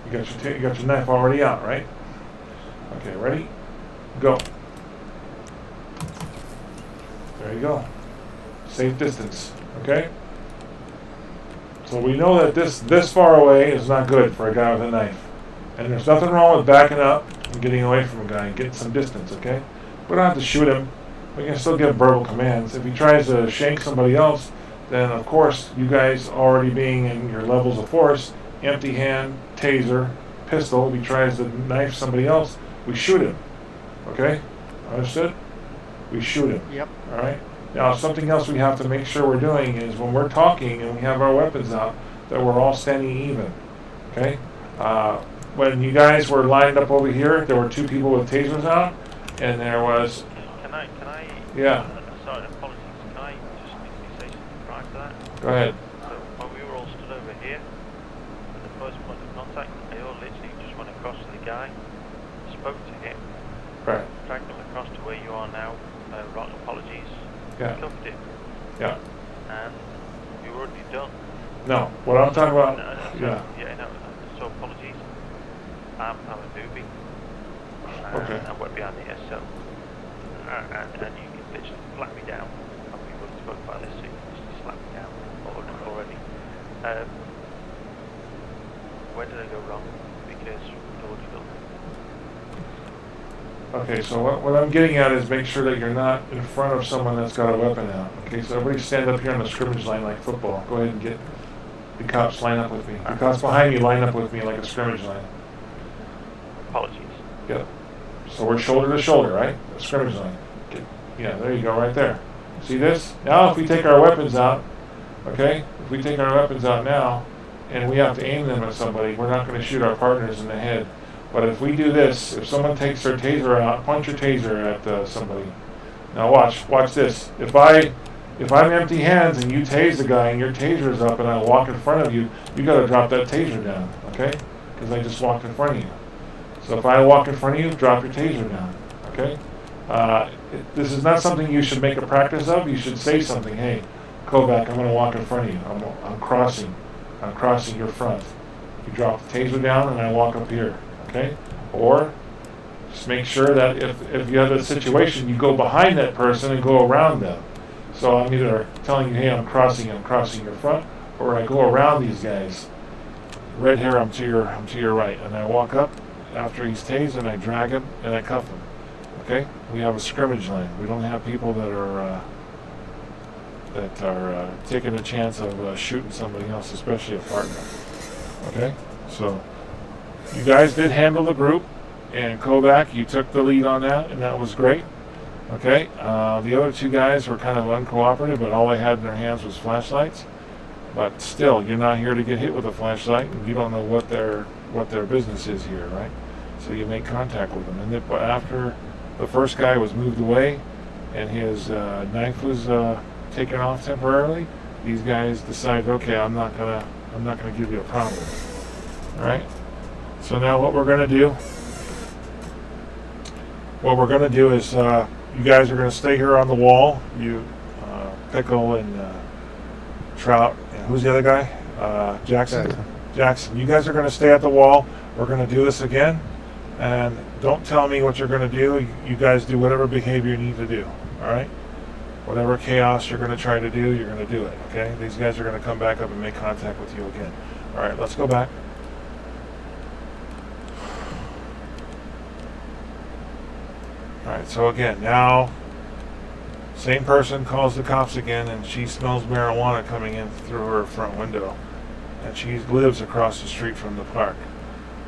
You got your knife already out, right? Okay, ready? Go. There you go. Safe distance. Okay? So we know that this far away is not good for a guy with a knife. And there's nothing wrong with backing up and getting away from a guy and getting some distance, okay? We don't have to shoot him. We can still give verbal commands. If he tries to shank somebody else, then of course, you guys already being in your levels of force, empty hand, taser, pistol, if he tries to knife somebody else, we shoot him. Okay? Understood? We shoot him. Yep. Alright? Now, something else we have to make sure we're doing is when we're talking and we have our weapons out, that we're all standing even. Okay? When you guys were lined up over here, there were 2 people with tasers out, and there was... Can I? Yeah. Sorry, apologies. Can I just quickly say something prior to that? Go ahead. So when we were all stood over here, at the first point of contact, I all literally just went across to the guy, spoke to him, Right. dragged him across to where you are now. Rock, apologies. Yeah. Cuffed him, Yeah. and we were already done. No. What I'm talking about... Yeah. Yeah. No. So apologies. I'm a newbie. Okay. I went behind the SO. And you can literally slap me down. And we've already spoke about this, so you can just slap me down already. Where did I go wrong? Because we'd already done it. Okay, so what I'm getting at is make sure that you're not in front of someone that's got a weapon out. Okay, so everybody stand up here on the scrimmage line like football. Go ahead and get the cops line up with me. The cops behind me line up with me like a scrimmage line. Apologies. Yep. So we're shoulder to shoulder, right? A scrimmage line. Yeah, there you go, right there. See this? Now if we take our weapons out, okay? If we take our weapons out now, and we have to aim them at somebody, we're not going to shoot our partners in the head. But if we do this, if someone takes their taser out, point your taser at somebody. Now watch this. If I'm empty hands and you tase the guy and your taser is up and I walk in front of you, you got to drop that taser down, okay? Because I just walked in front of you. So if I walk in front of you, drop your taser down, okay? This is not something you should make a practice of. You should say something. Hey, Kovac, I'm going to walk in front of you. I'm crossing your front. You drop the taser down and I walk up here, okay? Or just make sure that if you have a situation, you go behind that person and go around them. So I'm either telling you, hey, I'm crossing your front, or I go around these guys. Red hair, I'm to your right, and I walk up after he's tased, and I drag him and I cuff him. Okay? We have a scrimmage line. We don't have people that are taking a chance of shooting somebody else, especially a partner. Okay? So you guys did handle the group, and Kovac, you took the lead on that, and that was great. Okay? The other two guys were kind of uncooperative, but all they had in their hands was flashlights. But still, you're not here to get hit with a flashlight, and you don't know what their business is here, right? So you make contact with them, and then, after the first guy was moved away, and his knife was taken off temporarily, these guys decided, okay, I'm not gonna give you a problem. All right. So now what we're gonna do is you guys are gonna stay here on the wall. You, Pickle and Trout. Who's the other guy? Jackson. You guys are going to stay at the wall. We're going to do this again. And don't tell me what you're going to do. You guys do whatever behavior you need to do. All right? Whatever chaos you're going to try to do, you're going to do it. Okay? These guys are going to come back up and make contact with you again. All right, let's go back. All right, so again, now... Same person calls the cops again, and she smells marijuana coming in through her front window. And she lives across the street from the park.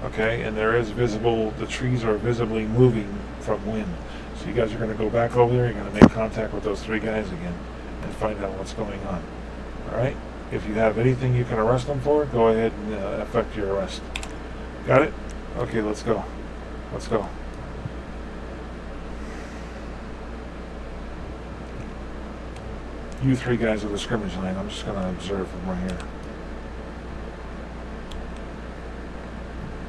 Okay, and there is visible, the trees are visibly moving from wind. So you guys are going to go back over there, you're going to make contact with those three guys again and find out what's going on. Alright, if you have anything you can arrest them for, go ahead and effect your arrest. Got it? Okay, let's go. Let's go. You three guys are the scrimmage line. I'm just going to observe from right here.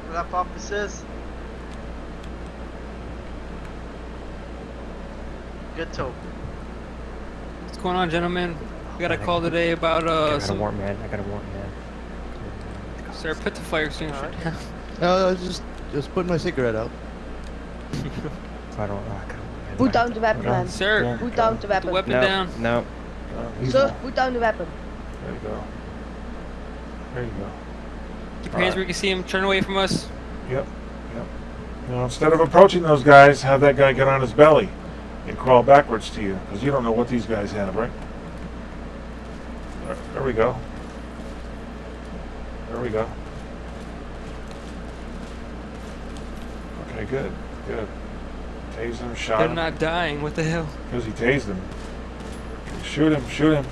What up, officers? Good talk. What's going on, gentlemen? We got a call today about I got a some. warrant, man. I got a warrant, man. Sir, put the fire extinguisher down. No, I was just putting my cigarette out. I don't. Put down the weapon, man. Sir, Put down the put the weapon. weapon No, down. no. Sir, put down the weapon. There you go. There you go. Keep your hands where you can see him. Turn away from us. Yep. Now, instead of approaching those guys, have that guy get on his belly and crawl backwards to you, because you don't know what these guys have, right? There we go. There we go. Okay, good. Tased him, shot They're him. not dying. What the hell? Because he tased him. Shoot him.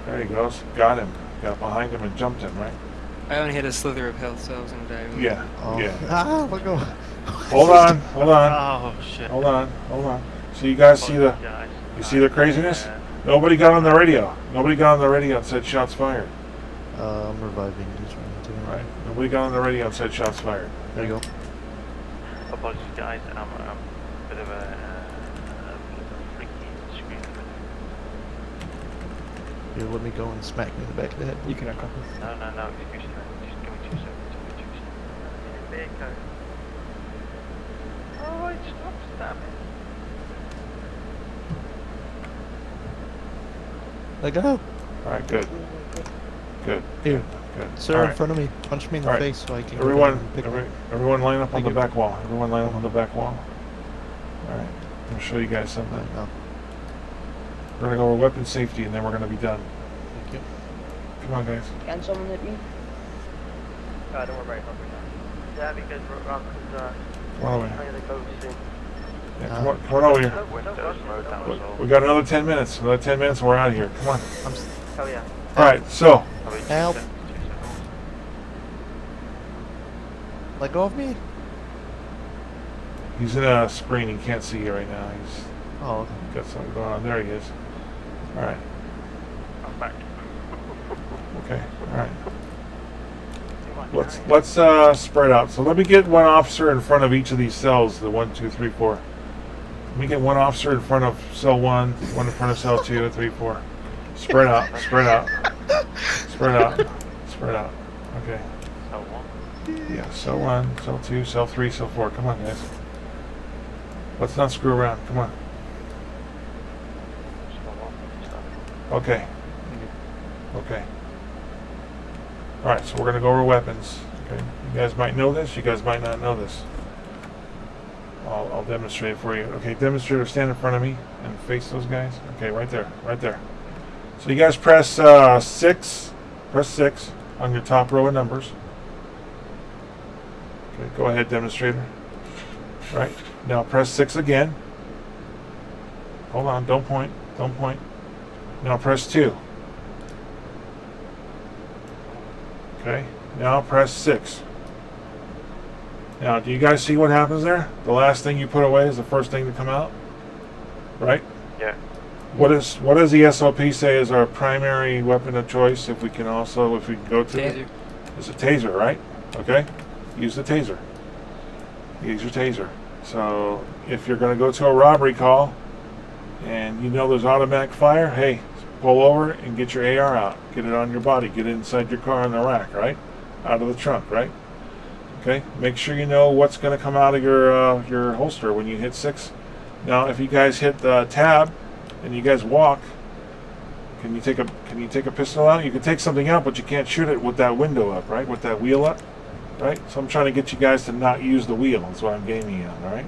There he goes. Got him. Got behind him and jumped him, right? I only had a slither of health, so I was gonna die. Yeah. Oh. Yeah. Ah, look at Hold on. Oh shit. Hold on. So you guys see the craziness? Nobody got on the radio. Nobody got on the radio and said shots fired. I'm reviving. Just running to him. Right. Nobody got on the radio and said shots fired. There you go. Apologies, guys. I'm a bit of a freaky screen. Here, let me go and smack me in the back of the head. You cannot call me. No. Just give me 2 seconds. Vehicle. Oh, it stops, damn it. Let go. Alright, good. Good. Here. Good. Sir, All in right. front of me. Punch me in the All right. face so I can. go down and pick him. Everyone line up on Thank the you. back wall. Everyone line up on the back wall. Alright. I'm going to show you guys something. Right now. We're going to go over weapon safety and then we're going to be done. Thank you. Come on, guys. Can someone hit me? Don't worry about it. Yeah, because Rock is Come on over I'm here. gonna go soon. Yeah, come on over here. Don't rush it. We got another 10 minutes. Another 10 minutes and we're out of here. Come on. Oh yeah. Alright, so. Help. Let go of me. He's in a screen. He can't see you right now. He's Oh, got something going on. There he is. Alright. I'm back. Okay. Alright. Let's spread out. So let me get one officer in front of each of these cells. The 1, 2, 3, 4. Let me get one officer in front of cell 1, one in front of cell 2, 3, 4. Spread out. Spread out. Spread out. Spread out. Okay. So one. Yeah. Cell 1, cell 2, cell 3, cell 4. Come on, guys. Let's not screw around. Come on. Okay. Okay. Alright, so we're going to go over weapons. Okay. You guys might know this, you guys might not know this. I'll demonstrate it for you. Okay, demonstrator, stand in front of me and face those guys. Okay, right there, right there. So you guys press 6 on your top row of numbers. Okay, go ahead, demonstrator. Right, now press 6 again. Hold on, don't point, don't point. Now press 2. Okay, now press 6. Now, do you guys see what happens there? The last thing you put away is the first thing to come out, right? Yeah. What does the SOP say is our primary weapon of choice? If we can go to Taser. it's a taser, right? Okay, use the taser. Use your taser. So if you're going to go to a robbery call and you know there's automatic fire, hey, pull over and get your AR out. Get it on your body. Get it inside your car in the rack, right? Out of the trunk, right? Okay. Make sure you know what's going to come out of your holster when you hit 6. Now, if you guys hit the tab and you guys walk, can you take a pistol out? You can take something out, but you can't shoot it with that window up, right? With that wheel up, right? So I'm trying to get you guys to not use the wheel. That's what I'm gaming you on, all right?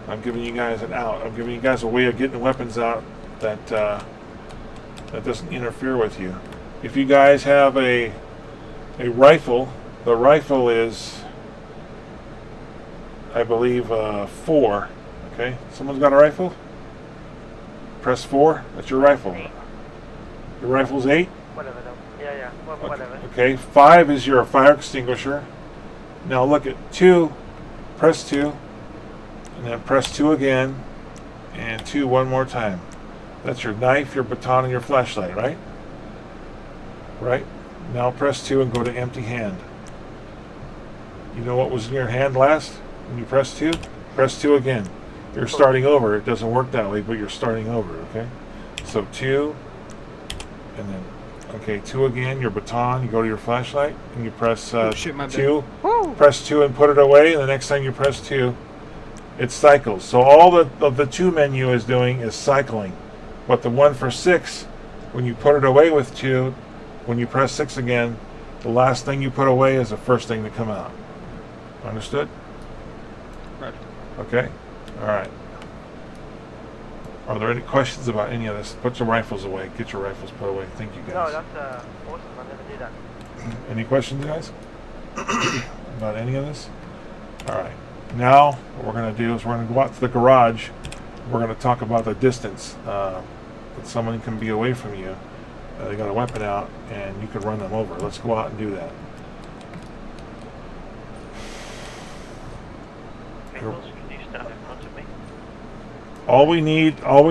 I'm giving you guys an out. I'm giving you guys a way of getting weapons out that that doesn't interfere with you. If you guys have a rifle, the rifle is, I believe, 4. Okay, someone's got a rifle? Press 4. That's your rifle. Your rifle's 8. Whatever, though. Yeah. Whatever. Okay, 5 is your fire extinguisher. Now look at 2. Press 2, and then press 2 again, and 2 one more time. That's your knife, your baton, and your flashlight, right? Right? Now press 2 and go to empty hand. You know what was in your hand last when you press 2? Press 2 again. You're starting over. It doesn't work that way, but you're starting over, okay? So 2, and then, okay, 2 again, your baton, you go to your flashlight, and you press shit, my bad. 2. Press 2 and put it away, and the next time you press 2, it cycles. So all of the 2 menu is doing is cycling. But the one for 6, when you put it away with 2, when you press 6 again, the last thing you put away is the first thing to come out. Understood? Right. Okay? Alright. Are there any questions about any of this? Put your rifles away. Get your rifles put away. Thank you No, guys. that's awesome. I never knew that. Any questions, guys? About any of this? Alright. Now, what we're going to do is we're going to go out to the garage. We're going to talk about the distance that someone can be away from you. They got a weapon out, and you could run them over. Let's go out and do that. Pickles, can you stand in front of me? All we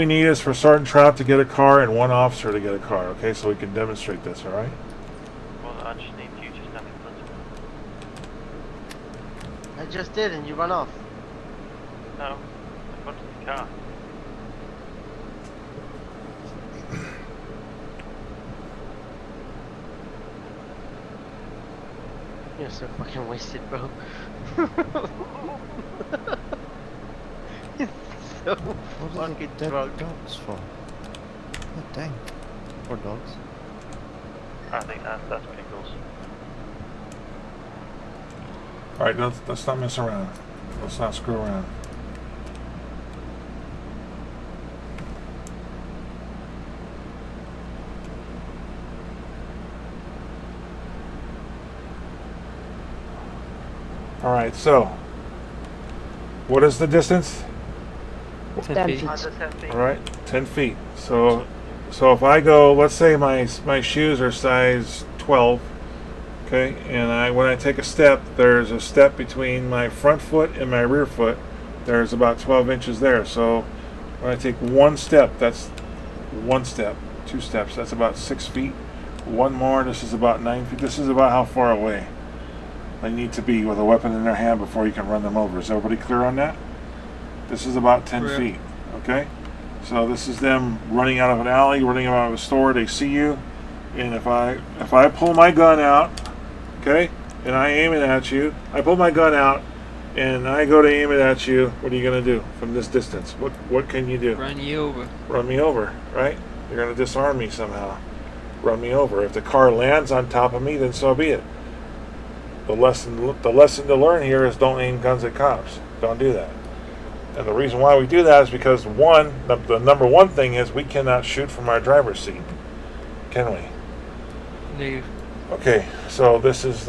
need is for Sergeant Trout to get a car and 1 officer to get a car. Okay, so we can demonstrate this. All right. Well, I just need you to stand in front of me. I just did, and you run off. No, in front of the car. You're so fucking wasted, bro. It's so What are the fucking dead drunk. dogs for? Oh, dang. Poor dogs. I think that's Pickles. All right. Let's not mess around. Let's not screw around. All right. So, what is the distance? 10 feet. Under 10 feet. All right, 10 feet. So if I go, let's say my shoes are size 12, okay, and when I take a step, there's a step between my front foot and my rear foot. There's about 12 inches there. So when I take 1 step, that's 1 step. 2 steps, that's about 6 feet. 1 more, this is about 9 feet. This is about how far away they need to be with a weapon in their hand before you can run them over. Is everybody clear on that? This is about 10 Correct. feet, okay? So this is them running out of an alley, running out of a store. They see you, and if I pull my gun out, okay, and I aim it at you, I pull my gun out, and I go to aim it at you. What are you gonna do from this distance? What can you do? Run you over. Run me over, right? You're going to disarm me somehow. Run me over. If the car lands on top of me, then so be it. The lesson to learn here is don't aim guns at cops. Don't do that. And the reason why we do that is because the number one thing is we cannot shoot from our driver's seat. Can we? Negative. Okay, so this is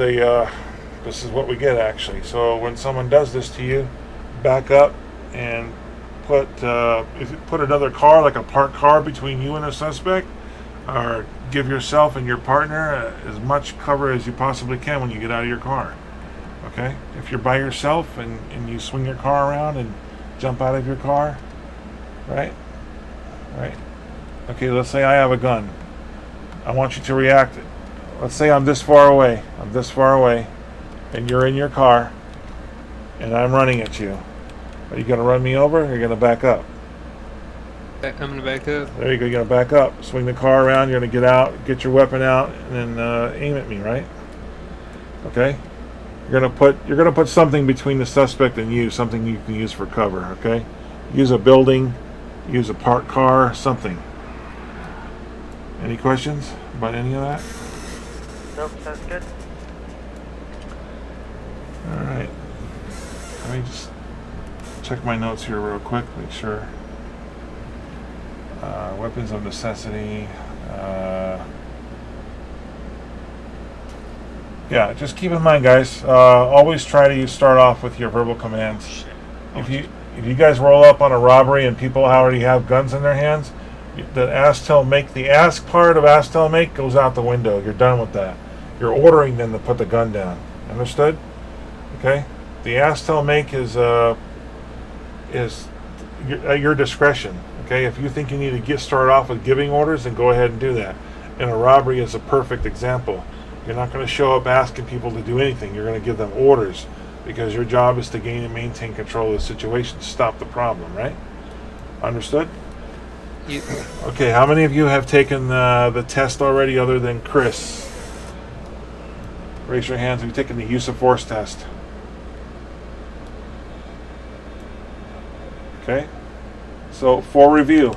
what we get actually. So when someone does this to you, back up and put another car, like a parked car, between you and a suspect, or give yourself and your partner as much cover as you possibly can when you get out of your car. Okay? If you're by yourself and you swing your car around and jump out of your car, right? Right? Okay, let's say I have a gun. I want you to react. Let's say I'm this far away. And you're in your car, and I'm running at you. Are you going to run me over, or are you going to back up? I'm going to back up. There you go. You're going to back up. Swing the car around. You're going to get out, get your weapon out, and then aim at me, right? Okay? You're going to put something between the suspect and you, something you can use for cover, okay? Use a building, use a parked car, something. Any questions about any of that? Nope, sounds good. Alright. Let me just check my notes here real quick, make sure. Weapons of necessity. Yeah, just keep in mind, guys, always try to start off with your verbal commands. If you guys roll up on a robbery and people already have guns in their hands, the ask, tell, make, the ask part of ask, tell, make goes out the window. You're done with that. You're ordering them to put the gun down. Understood? Okay? The ask, tell, make is at your discretion. Okay? If you think you need to start off with giving orders, then go ahead and do that. And a robbery is a perfect example. You're not going to show up asking people to do anything. You're going to give them orders because your job is to gain and maintain control of the situation, stop the problem, right? Understood? Okay, how many of you have taken the test already other than Chris? Raise your hands. Have you taken the use of force test? Okay. So, for review,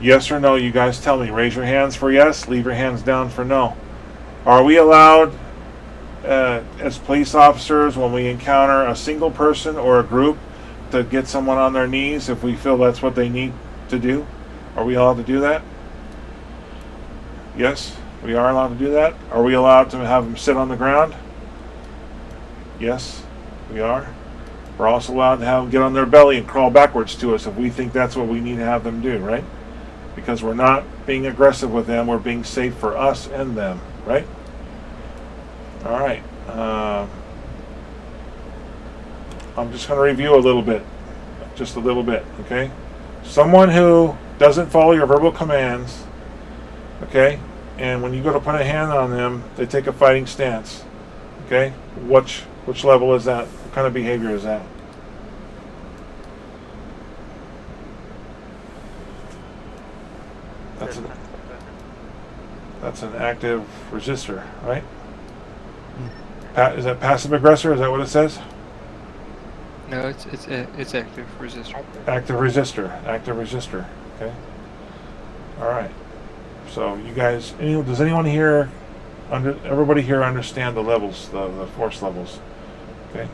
yes or no, you guys tell me. Raise your hands for yes, leave your hands down for no. Are we allowed, as police officers, when we encounter a single person or a group, to get someone on their knees if we feel that's what they need to do? Are we allowed to do that? Yes, we are allowed to do that. Are we allowed to have them sit on the ground? Yes, we are. We're also allowed to have them get on their belly and crawl backwards to us if we think that's what we need to have them do, right? Because we're not being aggressive with them, we're being safe for us and them, right? All right. I'm just going to review a little bit, just a little bit, okay? Someone who doesn't follow your verbal commands, okay, and when you go to put a hand on them, they take a fighting stance, okay? Which level is that? What kind of behavior is that? That's an active resistor, right? Is that passive aggressor? Is that what it says? No, it's active resistor. Active resistor. Okay. All right. So you guys, does anyone here, everybody here understand the levels, the force levels? Okay.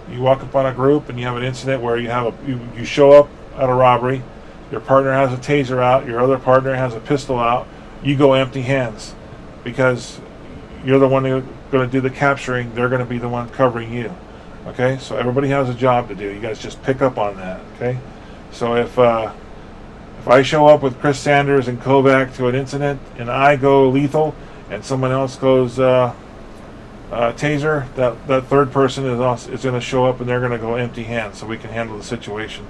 You walk up on a group and you have an incident where you show up at a robbery. Your partner has a taser out. Your other partner has a pistol out. You go empty hands because you're the one who's going to do the capturing. They're going to be the one covering you. Okay, so everybody has a job to do. You guys just pick up on that. Okay, so if I show up with Chris Sanders and Kovac to an incident and I go lethal and someone else goes taser, that third person is going to show up and they're going to go empty hands so we can handle the situation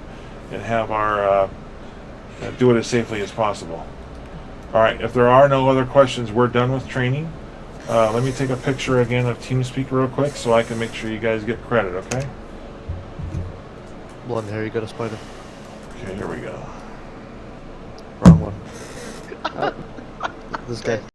and have our do it as safely as possible. All right, if there are no other questions, we're done with training. Let me take a picture again of TeamSpeak real quick so I can make sure you guys get credit, okay? Blonde hair, you got a spider. Okay, here we go. Wrong one. This guy.